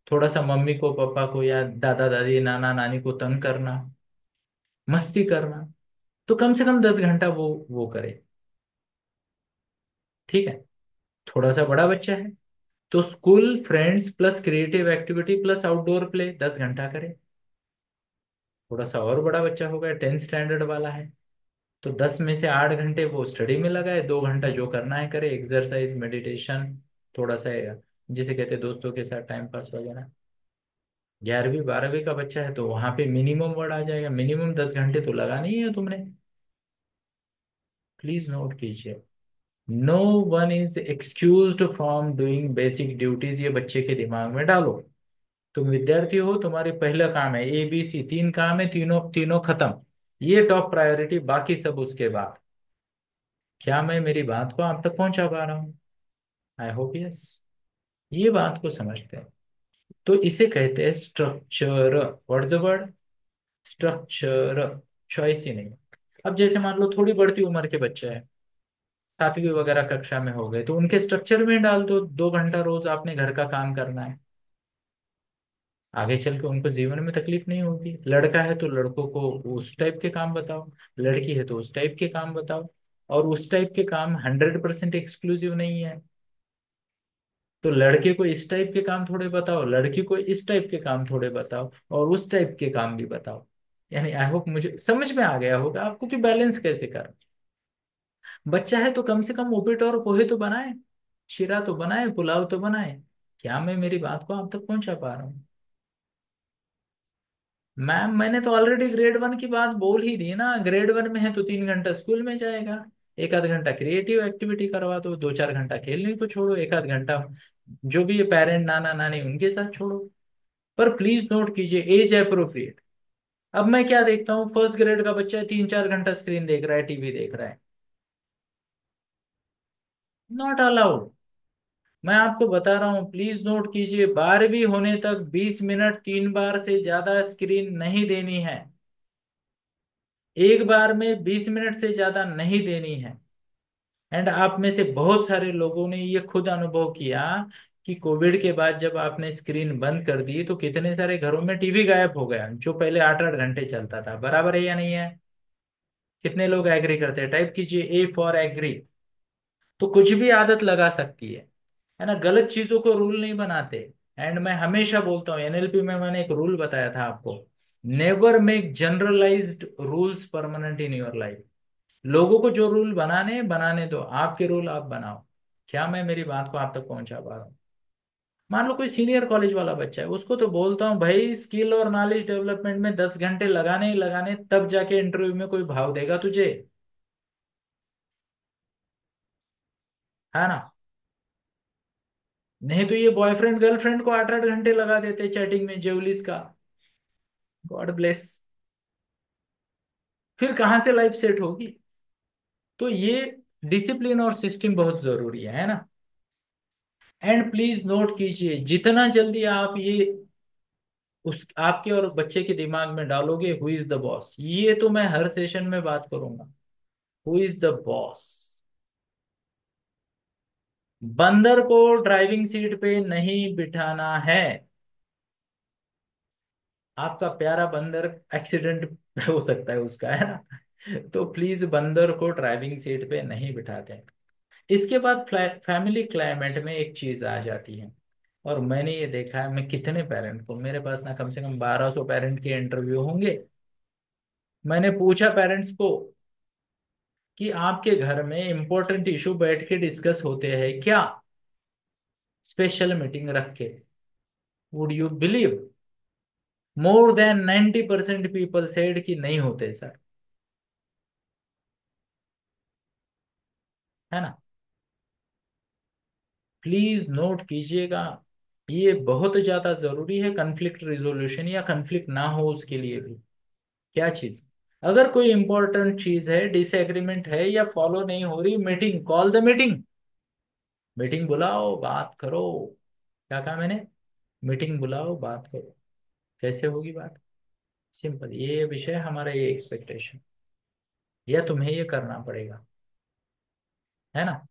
थोड़ा सा मम्मी को पापा को या दादा दादी नाना नानी को तंग करना, मस्ती करना, तो कम से कम 10 घंटा वो करे, ठीक है। थोड़ा सा बड़ा बच्चा है तो school friends plus creative activity plus outdoor play 10 घंटा करे। थोड़ा सा और बड़ा बच्चा हो गया, 10th स्टैंडर्ड वाला है, तो 10 में से 8 घंटे वो स्टडी में लगाए, 2 घंटा जो करना है करे, एक्सरसाइज मेडिटेशन, थोड़ा सा जिसे कहते हैं दोस्तों के साथ टाइम पास वगैरह। 11वीं 12वीं का बच्चा है तो वहां पे मिनिमम वर्ड आ जाएगा, मिनिमम 10 घंटे तो लगाने ही है तुमने। प्लीज नोट कीजिए, no one is excused from doing basic duties, ये बच्चे के दिमाग में डालो। तुम विद्यार्थी हो, तुम्हारे पहला काम है ABC, 3 काम है, तीनों तीनों खत्म, ये टॉप प्रायोरिटी, बाकी सब उसके बाद। क्या मैं मेरी बात को आप तक पहुंचा पा रहा हूँ? आई होप यस, ये बात को समझते हैं। तो इसे कहते हैं structure. What's the word? Structure. Choice ही नहीं। अब जैसे मान लो थोड़ी बढ़ती उम्र के बच्चे हैं, 7वीं वगैरह कक्षा में हो गए, तो उनके स्ट्रक्चर में डाल दो, 2 घंटा रोज आपने घर का काम करना है। आगे चल के उनको जीवन में तकलीफ नहीं होगी। लड़का है तो लड़कों को उस टाइप के काम बताओ, लड़की है तो उस टाइप के काम बताओ, और उस टाइप के काम 100% एक्सक्लूसिव नहीं है। तो लड़के को इस टाइप के काम थोड़े बताओ, लड़की को इस टाइप के काम थोड़े बताओ, और उस टाइप के काम भी बताओ। यानी आई होप मुझे समझ में आ गया होगा आपको कि बैलेंस कैसे कर। बच्चा है तो कम से कम उपीट और पोहे तो बनाए, शीरा तो बनाए, पुलाव तो बनाए। क्या मैं मेरी बात को आप तक पहुंचा पा रहा हूँ? मैम मैंने तो ऑलरेडी ग्रेड 1 की बात बोल ही दी ना, ग्रेड 1 में है तो 3 घंटा स्कूल में जाएगा, एक आध घंटा क्रिएटिव एक्टिविटी करवा दो, 2-4 घंटा खेलने को छोड़ो, एक आध घंटा जो भी है पेरेंट नाना नानी उनके साथ छोड़ो। पर प्लीज नोट कीजिए, एज अप्रोप्रिएट। अब मैं क्या देखता हूँ, फर्स्ट ग्रेड का बच्चा 3-4 घंटा स्क्रीन देख रहा है, टीवी देख रहा है, नॉट अलाउड। मैं आपको बता रहा हूँ, प्लीज नोट कीजिए, 12वीं होने तक 20 मिनट 3 बार से ज्यादा स्क्रीन नहीं देनी है, एक बार में 20 मिनट से ज्यादा नहीं देनी है। एंड आप में से बहुत सारे लोगों ने ये खुद अनुभव किया कि कोविड के बाद जब आपने स्क्रीन बंद कर दी तो कितने सारे घरों में टीवी गायब हो गया, जो पहले 8-8 घंटे चलता था। बराबर है या नहीं है? कितने लोग एग्री करते हैं? टाइप कीजिए ए फॉर एग्री। तो कुछ भी आदत लगा सकती है ना, गलत चीजों को रूल नहीं बनाते। एंड मैं हमेशा बोलता हूँ, NLP में मैंने एक रूल बताया था आपको, never make generalized rules permanent in your life. लोगों को जो रूल बनाने हैं, बनाने दो, आपके रूल आप बनाओ। क्या मैं मेरी बात को आप तक पहुंचा पा रहा हूँ? मान लो कोई सीनियर कॉलेज वाला बच्चा है, उसको तो बोलता हूँ भाई स्किल और नॉलेज डेवलपमेंट में 10 घंटे लगाने ही लगाने, तब जाके इंटरव्यू में कोई भाव देगा तुझे, है ना। नहीं तो ये बॉयफ्रेंड गर्लफ्रेंड को 8-8 घंटे लगा देते चैटिंग में, जेवलिस का, गॉड ब्लेस। फिर कहाँ से लाइफ सेट होगी? तो ये डिसिप्लिन और सिस्टम बहुत जरूरी है ना। एंड प्लीज नोट कीजिए, जितना जल्दी आप ये उस आपके और बच्चे के दिमाग में डालोगे, हु इज द बॉस, ये तो मैं हर सेशन में बात करूंगा, हु इज द बॉस। बंदर को ड्राइविंग सीट पे नहीं बिठाना है। आपका प्यारा बंदर एक्सीडेंट हो सकता है उसका, है ना, तो प्लीज बंदर को ड्राइविंग सीट पे नहीं बिठाते हैं। इसके बाद फैमिली क्लाइमेट में एक चीज आ जाती है, और मैंने ये देखा है, मैं कितने पेरेंट को, मेरे पास ना कम से कम 1200 पेरेंट के इंटरव्यू होंगे। मैंने पूछा पेरेंट्स को कि आपके घर में इंपॉर्टेंट इशू बैठ के डिस्कस होते हैं क्या, स्पेशल मीटिंग रख के? Would you believe, more than 90% people said कि नहीं होते सर। है ना? प्लीज नोट कीजिएगा, ये बहुत ज्यादा जरूरी है, कन्फ्लिक्ट रिजोल्यूशन या कन्फ्लिक्ट ना हो उसके लिए भी। क्या चीज? अगर कोई इंपॉर्टेंट चीज है, डिसएग्रीमेंट है या फॉलो नहीं हो रही, meeting, call the meeting. Meeting बुलाओ, बात करो। क्या कहा मैंने? मीटिंग बुलाओ, बात करो। कैसे होगी बात? सिंपल, ये विषय हमारा, ये एक्सपेक्टेशन, या तुम्हें ये करना पड़ेगा। है ना?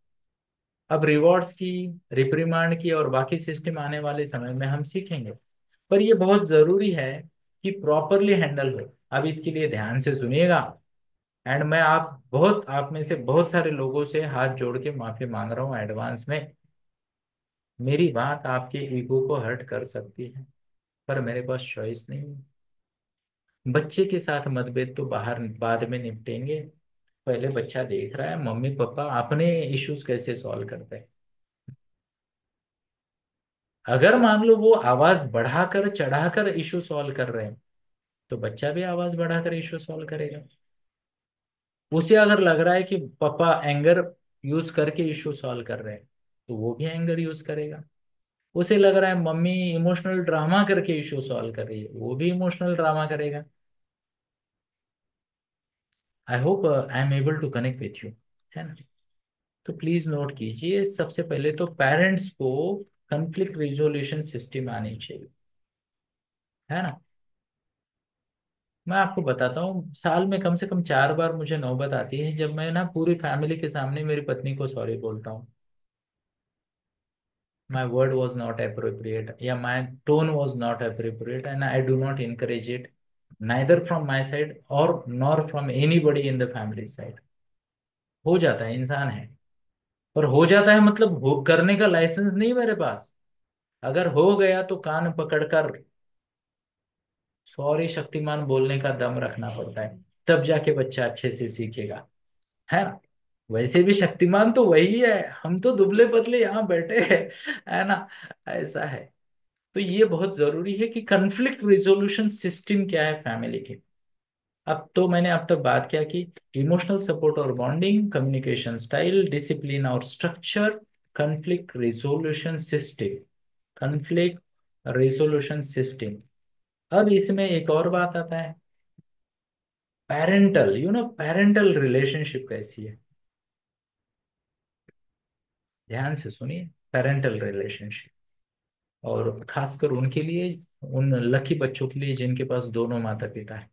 अब रिवॉर्ड्स की, रिप्रिमांड की और बाकी सिस्टम आने वाले समय में हम सीखेंगे। पर ये बहुत जरूरी है कि प्रॉपरली हैंडल हो। अब इसके लिए ध्यान से सुनिएगा। एंड मैं आप में से बहुत सारे लोगों से हाथ जोड़ के माफी मांग रहा हूँ एडवांस में। मेरी बात आपके ईगो को हर्ट कर सकती है, पर मेरे पास चॉइस नहीं है। बच्चे के साथ मतभेद तो बाहर बाद में निपटेंगे। पहले बच्चा देख रहा है मम्मी पापा अपने इश्यूज कैसे सॉल्व करते हैं। अगर मान लो वो आवाज बढ़ाकर चढ़ाकर इशू सॉल्व कर रहे हैं, तो बच्चा भी आवाज बढ़ाकर इशू सॉल्व करेगा। उसे अगर लग रहा है कि पापा एंगर यूज करके इशू सॉल्व कर रहे हैं, तो वो भी एंगर यूज करेगा। उसे लग रहा है मम्मी इमोशनल ड्रामा करके इशू सॉल्व कर रही है, वो भी इमोशनल ड्रामा करेगा। I hope I am able to connect with you. है ना? तो प्लीज नोट कीजिए, सबसे पहले तो पेरेंट्स को कन्फ्लिक्ट रिजोल्यूशन सिस्टम आनी चाहिए। है ना? मैं आपको बताता हूँ, साल में कम से कम 4 बार मुझे नौबत आती है जब मैं ना पूरी फैमिली के सामने मेरी पत्नी को सॉरी बोलता हूँ। My word was not appropriate, yeah, my tone was not appropriate, and I do not encourage it, neither from my side or nor from anybody in the family side. हो जाता है, इंसान है। पर हो जाता है मतलब हो करने का लाइसेंस नहीं मेरे पास। अगर हो गया तो कान पकड़कर सॉरी शक्तिमान बोलने का दम रखना पड़ता है, तब जाके बच्चा अच्छे से सीखेगा। है ना? वैसे भी शक्तिमान तो वही है, हम तो दुबले पतले यहाँ बैठे हैं। है ना? ऐसा है। तो ये बहुत जरूरी है कि कंफ्लिक्ट रिजोल्यूशन सिस्टम क्या है फैमिली के। अब तो मैंने अब तक बात किया कि इमोशनल सपोर्ट और बॉन्डिंग, कम्युनिकेशन स्टाइल, डिसिप्लिन और structure, conflict resolution system, conflict resolution system. अब इसमें एक और बात आता है, पेरेंटल, पेरेंटल रिलेशनशिप कैसी है? ध्यान से सुनिए, पेरेंटल रिलेशनशिप, और खासकर उनके लिए, उन लकी बच्चों के लिए जिनके पास दोनों माता पिता है।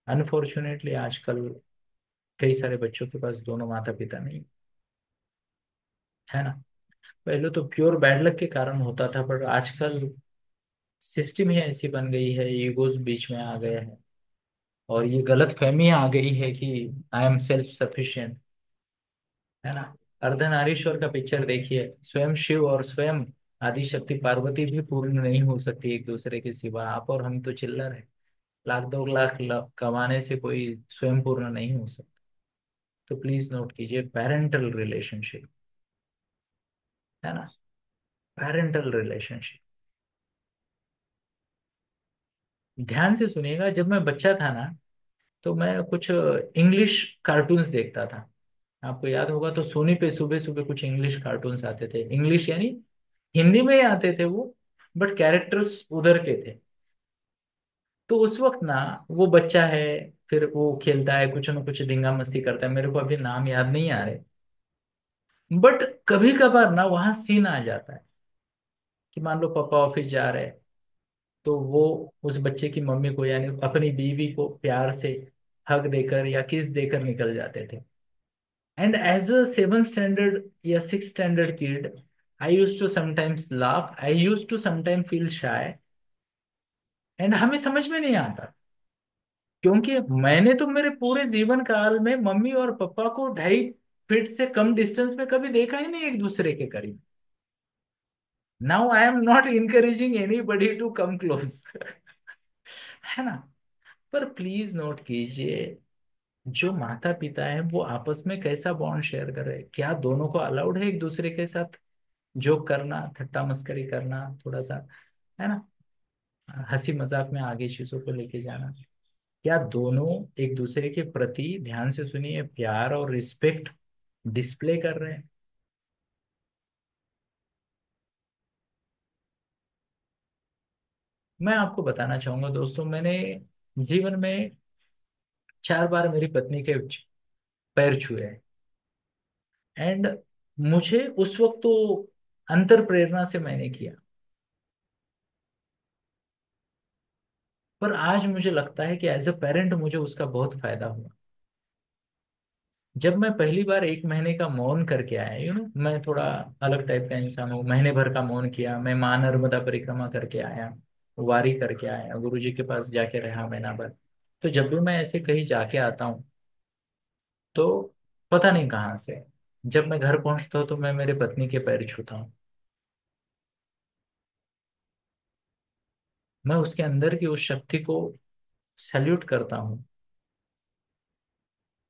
अनफॉर्चुनेटली आजकल कई सारे बच्चों के पास दोनों माता पिता नहीं। है ना? पहले तो प्योर बैड लक के कारण होता था, पर आजकल सिस्टम ही ऐसी बन गई है, ईगोज बीच में आ गए हैं, और ये गलत फहमी आ गई है कि आई एम सेल्फ सफिशिएंट। है ना? अर्धनारीश्वर का पिक्चर देखिए, स्वयं शिव और स्वयं आदि शक्ति पार्वती भी पूर्ण नहीं हो सकती एक दूसरे के सिवा, आप और हम तो चिल्लर है। लाख 2 लाख कमाने से कोई स्वयं पूर्ण नहीं हो सकता। तो प्लीज नोट कीजिए, पेरेंटल रिलेशनशिप। है ना? पेरेंटल रिलेशनशिप, ध्यान से सुनिएगा। जब मैं बच्चा था ना, तो मैं कुछ इंग्लिश कार्टून्स देखता था। आपको याद होगा तो सोनी पे सुबह सुबह कुछ इंग्लिश कार्टून्स आते थे, इंग्लिश यानी हिंदी में ही आते थे वो, बट कैरेक्टर्स उधर के थे। तो उस वक्त ना, वो बच्चा है, फिर वो खेलता है, कुछ ना कुछ धींगा मस्ती करता है, मेरे को अभी नाम याद नहीं आ रहे। बट कभी कभार ना वहां सीन आ जाता है कि मान लो पापा ऑफिस जा रहे हैं, तो वो उस बच्चे की मम्मी को यानी अपनी बीवी को प्यार से हग देकर या किस देकर निकल जाते थे। एंड एज अ 7 स्टैंडर्ड या 6 standard kid, I use to sometimes laugh, I use to sometime feel shy. And हमें समझ में नहीं आता, क्योंकि मैंने तो मेरे पूरे जीवन काल में मम्मी और पापा को 2.5 फीट से कम डिस्टेंस में कभी देखा ही नहीं एक दूसरे के करीब। Now I am not encouraging anybody to come close है ना। पर प्लीज नोट कीजिए, जो माता पिता है वो आपस में कैसा बॉन्ड शेयर कर रहे हैं, क्या दोनों को अलाउड है एक दूसरे के साथ जोक करना, ठट्टा मस्करी करना, थोड़ा सा, है ना, हंसी मजाक में आगे चीजों को लेके जाना, क्या दोनों एक दूसरे के प्रति, ध्यान से सुनिए, प्यार और रिस्पेक्ट डिस्प्ले कर रहे हैं। मैं आपको बताना चाहूंगा दोस्तों, मैंने जीवन में 4 बार मेरी पत्नी के पैर छुए हैं। एंड मुझे उस वक्त तो अंतर प्रेरणा से मैंने किया, पर आज मुझे लगता है कि एज अ पेरेंट मुझे उसका बहुत फायदा हुआ। जब मैं पहली बार 1 महीने का मौन करके आया, मैं थोड़ा अलग टाइप का इंसान हूँ, महीने भर का मौन किया, मैं माँ नर्मदा परिक्रमा करके आया, वारी करके आया, गुरु जी के पास जाके रहा महीना भर। तो जब भी मैं ऐसे कहीं जाके आता हूँ, तो पता नहीं कहाँ से जब मैं घर पहुंचता हूँ तो मैं मेरे पत्नी के पैर छूता हूँ। मैं उसके अंदर की उस शक्ति को सैल्यूट करता हूँ,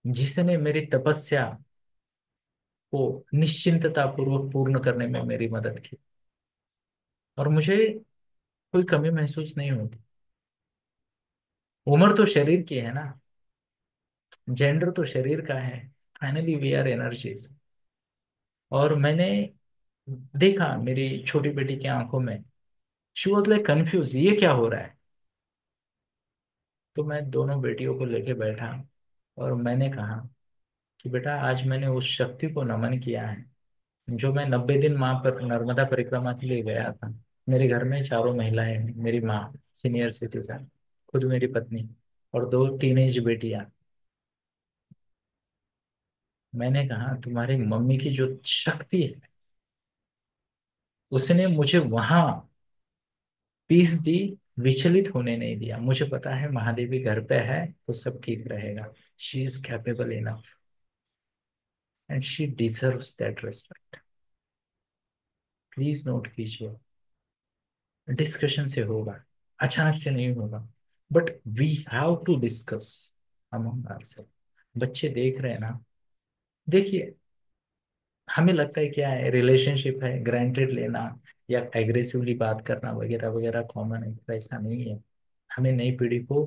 जिसने मेरी तपस्या को निश्चिंतता पूर्वक पूर्ण करने में मेरी मदद की, और मुझे कोई कमी महसूस नहीं होती। उम्र तो शरीर की है ना, जेंडर तो शरीर का है, फाइनली वी आर एनर्जीज। और मैंने देखा मेरी छोटी बेटी की आंखों में, शी वॉज लाइक कंफ्यूज, ये क्या हो रहा है। तो मैं दोनों बेटियों को लेके बैठा और मैंने कहा कि बेटा, आज मैंने उस शक्ति को नमन किया है, जो मैं 90 दिन माँ पर नर्मदा परिक्रमा के लिए गया था। मेरे घर में चारों महिलाएं हैं, मेरी माँ सीनियर सिटीजन, खुद मेरी पत्नी, और 2 टीनेज बेटियां। मैंने कहा तुम्हारी मम्मी की जो शक्ति है, उसने मुझे वहां पीस दी, विचलित होने नहीं दिया। मुझे पता है महादेवी घर पे है तो सब ठीक रहेगा। She is capable enough and she deserves that respect. Please note कीजिए, डिस्कशन से होगा, अचानक से नहीं होगा, but we have to discuss among ourselves. बच्चे देख रहे हैं ना, देखिए, हमें लगता है क्या है, रिलेशनशिप है, ग्रांटेड लेना या एग्रेसिवली बात करना वगैरह वगैरह कॉमन है, तो ऐसा नहीं है। हमें नई पीढ़ी को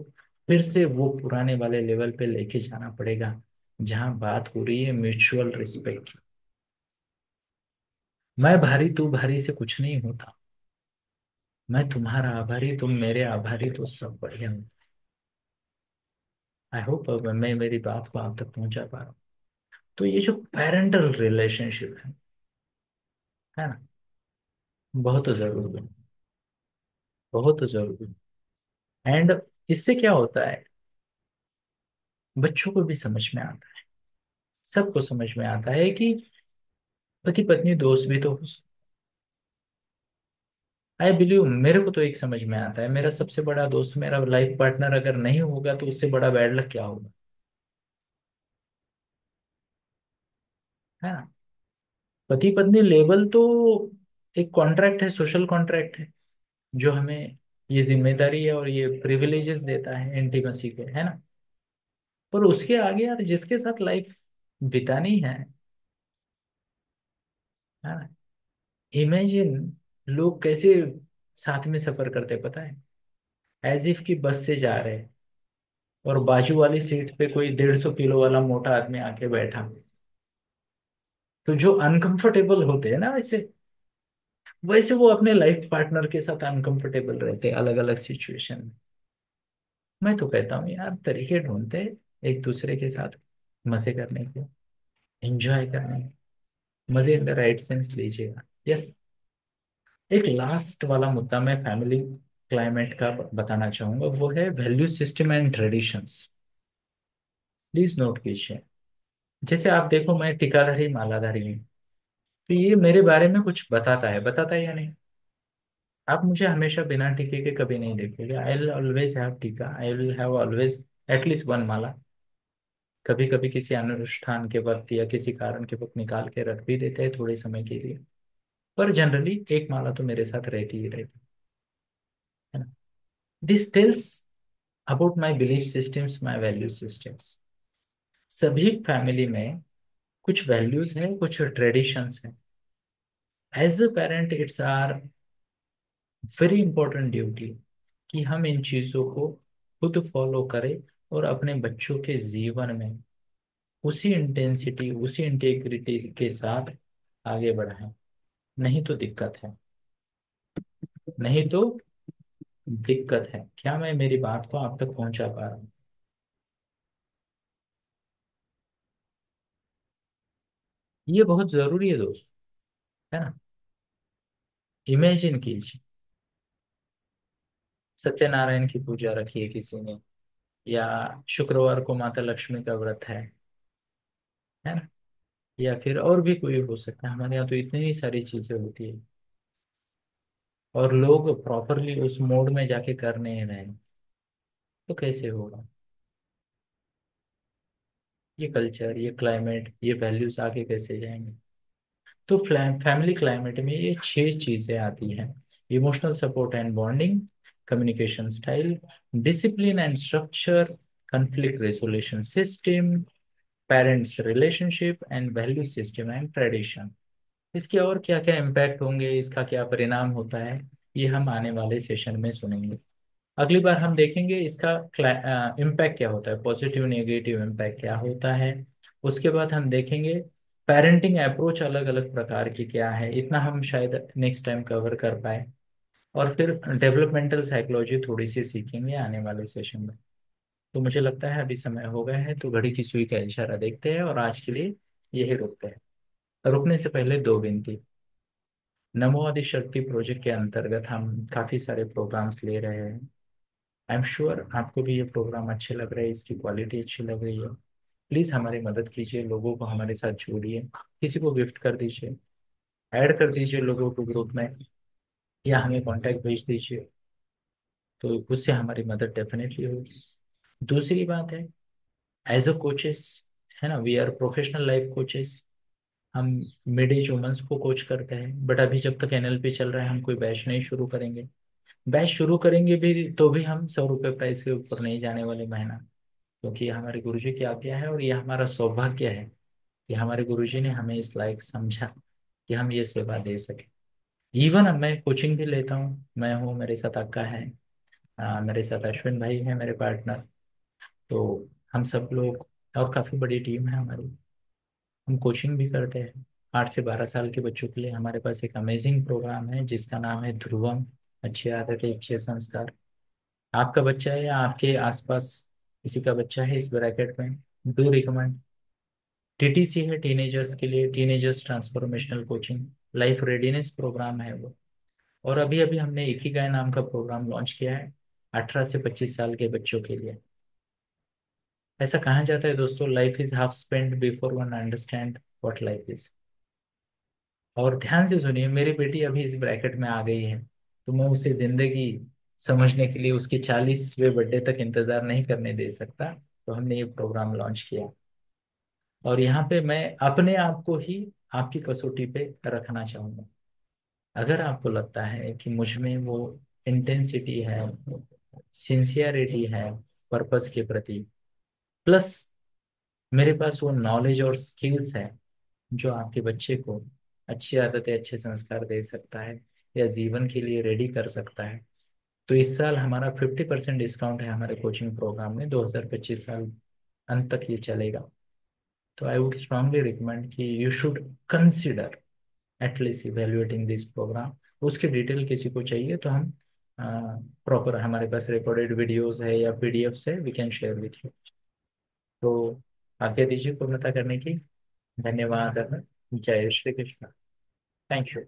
फिर से वो पुराने वाले लेवल पे लेके जाना पड़ेगा, जहाँ बात हो रही है म्यूचुअल रिस्पेक्ट की। मैं भारी तू भारी से कुछ नहीं होता, मैं तुम्हारा आभारी तुम मेरे आभारी, तो सब बढ़िया। आई होप मैं मेरी बात को आप तक पहुंचा पा रहा हूँ। तो ये जो पेरेंटल रिलेशनशिप है ना, बहुत जरूरी है, बहुत जरूरी। एंड इससे क्या होता है, बच्चों को भी समझ में आता है, सबको समझ में आता है कि पति पत्नी दोस्त भी तो हो। आई बिलीव, मेरे को तो एक समझ में आता है, मेरा सबसे बड़ा दोस्त, मेरा लाइफ पार्टनर अगर नहीं होगा तो उससे बड़ा बैड लक क्या होगा, है ना। पति पत्नी लेवल तो एक कॉन्ट्रैक्ट है, सोशल कॉन्ट्रैक्ट है, जो हमें ये जिम्मेदारी है और ये प्रिविलेजेस देता है इंटीमेसी के, है ना। पर उसके आगे यार जिसके साथ लाइफ बितानी है ना, इमेजिन लोग कैसे साथ में सफर करते पता है, एज इफ कि बस से जा रहे हैं और बाजू वाली सीट पे कोई 150 किलो वाला मोटा आदमी आके बैठा। तो जो अनकंफर्टेबल होते हैं ना, वैसे वैसे वो अपने लाइफ पार्टनर के साथ अनकंफर्टेबल रहते हैं अलग अलग सिचुएशन में। मैं तो कहता हूँ यार, तरीके ढूंढते हैं एक दूसरे के साथ मजे करने के, एंजॉय करने के। मजे इन द राइट सेंस लीजिएगा। यस। एक लास्ट वाला मुद्दा मैं फैमिली क्लाइमेट का बताना चाहूंगा, वो है value system and traditions. Please note कीजिए। जैसे आप देखो, मैं टीकाधारी मालाधारी हूँ, तो ये मेरे बारे में कुछ बताता है या नहीं। आप मुझे हमेशा बिना टीके के कभी नहीं देखोगे, आई विल ऑलवेज हैव टीका, I will have always at least 1 माला। कभी कभी किसी अनुष्ठान के वक्त या किसी कारण के वक्त निकाल के रख भी देते हैं थोड़े समय के लिए। पर जनरली एक माला तो मेरे साथ रहती ही रहती है ना। This tells about my belief systems, my value systems. सभी फैमिली में कुछ वैल्यूज है, कुछ ट्रेडिशंस है। As a parent it's are very important duty कि हम इन चीज़ों को खुद फॉलो करें और अपने बच्चों के जीवन में उसी इंटेंसिटी, उसी इंटेग्रिटी के साथ आगे बढ़ाएं। नहीं तो दिक्कत है, नहीं तो दिक्कत है। क्या मैं मेरी बात को आप तक पहुंचा पा रहा हूँ? ये बहुत जरूरी है दोस्त, है ना। इमेजिन कीजिए, सत्यनारायण की पूजा रखी है किसी ने, या शुक्रवार को माता लक्ष्मी का व्रत है ना, या फिर और भी कोई हो सकता है। हमारे यहाँ तो इतनी सारी चीजें होती है और लोग प्रॉपरली उस मोड में जाके कर नहीं रहे हैं, तो कैसे होगा? ये कल्चर, ये क्लाइमेट, ये वैल्यूज आगे कैसे जाएंगे? तो फैमिली क्लाइमेट में ये 6 चीजें आती हैं: emotional support and bonding, communication style, discipline and structure, conflict resolution system, parents relationship and value system and tradition. इसके और क्या क्या इम्पैक्ट होंगे, इसका क्या परिणाम होता है, ये हम आने वाले सेशन में सुनेंगे। अगली बार हम देखेंगे इसका इम्पैक्ट क्या होता है, पॉजिटिव नेगेटिव इम्पैक्ट क्या होता है। उसके बाद हम देखेंगे पेरेंटिंग अप्रोच अलग अलग प्रकार की क्या है, इतना हम शायद नेक्स्ट टाइम कवर कर पाए। और फिर डेवलपमेंटल साइकोलॉजी थोड़ी सी सीखेंगे आने वाले सेशन में। तो मुझे लगता है अभी समय हो गया है, तो घड़ी की सुई का इशारा देखते हैं और आज के लिए यही रुकते हैं। रुकने से पहले दो विनती। नमो आदि शक्ति प्रोजेक्ट के अंतर्गत हम काफी सारे प्रोग्राम्स ले रहे हैं। आई एम श्योर आपको भी ये प्रोग्राम अच्छे लग रहे हैं, इसकी क्वालिटी अच्छी लग रही है। प्लीज हमारी मदद कीजिए, लोगों को हमारे साथ जोड़िए, किसी को गिफ्ट कर दीजिए, ऐड कर दीजिए लोगों को ग्रुप में, या हमें कांटेक्ट भेज दीजिए। तो उससे हमारी मदद डेफिनेटली होगी। दूसरी बात है, एज अ कोचेस, है ना, we are professional life coaches. हम मिड एज वुमेन्स को कोच करते हैं, बट अभी जब तक एनएलपी चल रहा है हम कोई बैच नहीं शुरू करेंगे। बैच शुरू करेंगे भी तो भी हम 100 रुपये प्राइस के ऊपर नहीं जाने वाले महीना। क्योंकि ये हमारे गुरुजी की आज्ञा है और ये हमारा सौभाग्य है कि हमारे गुरुजी ने हमें इस लायक समझा कि हम ये सेवा दे सके। इवन अब मैं कोचिंग भी लेता हूँ, मैं हूँ, मेरे साथ अक्का है, मेरे साथ अश्विन भाई है मेरे पार्टनर। तो हम सब लोग, और काफ़ी बड़ी टीम है हमारी, हम कोचिंग भी करते हैं। 8 से 12 साल के बच्चों के लिए हमारे पास एक अमेजिंग प्रोग्राम है जिसका नाम है ध्रुवम, अच्छी आदतें अच्छे संस्कार। आपका बच्चा है या आपके आसपास किसी का बच्चा है इस ब्रैकेट में, डू रिकमेंड। टीटीसी है टीनेजर्स के लिए, teenagers transformational coaching, life readiness program है वो। और अभी अभी हमने इकिगाई नाम का प्रोग्राम लॉन्च किया है 18 से 25 साल के बच्चों के लिए। ऐसा कहा जाता है दोस्तों, life is half spend before one understand what life is. और ध्यान से सुनिए, मेरी बेटी अभी इस ब्रैकेट में आ गई है, तो मैं उसे जिंदगी समझने के लिए उसके 40वें बर्थडे तक इंतजार नहीं करने दे सकता। तो हमने ये प्रोग्राम लॉन्च किया और यहाँ पे मैं अपने आप को ही आपकी कसौटी पे रखना चाहूंगा। अगर आपको लगता है कि मुझ में वो इंटेंसिटी है, सिंसियरिटी है पर्पस के प्रति, प्लस मेरे पास वो नॉलेज और स्किल्स है जो आपके बच्चे को अच्छी आदतें अच्छे संस्कार दे सकता है या जीवन के लिए रेडी कर सकता है, तो इस साल हमारा 50% डिस्काउंट है हमारे कोचिंग प्रोग्राम में। 2025 साल अंत तक ये चलेगा। तो आई वुड स्ट्रांगली रिकमेंड कि you should consider at least evaluating this program. उसकी डिटेल किसी को चाहिए तो हम प्रॉपर, हमारे पास रिकॉर्डेड वीडियोस है या पीडीएफ्स है, we can share with you. तो आज्ञा दीजिए पूर्णता करने की। धन्यवाद। जय श्री कृष्ण। Thank you.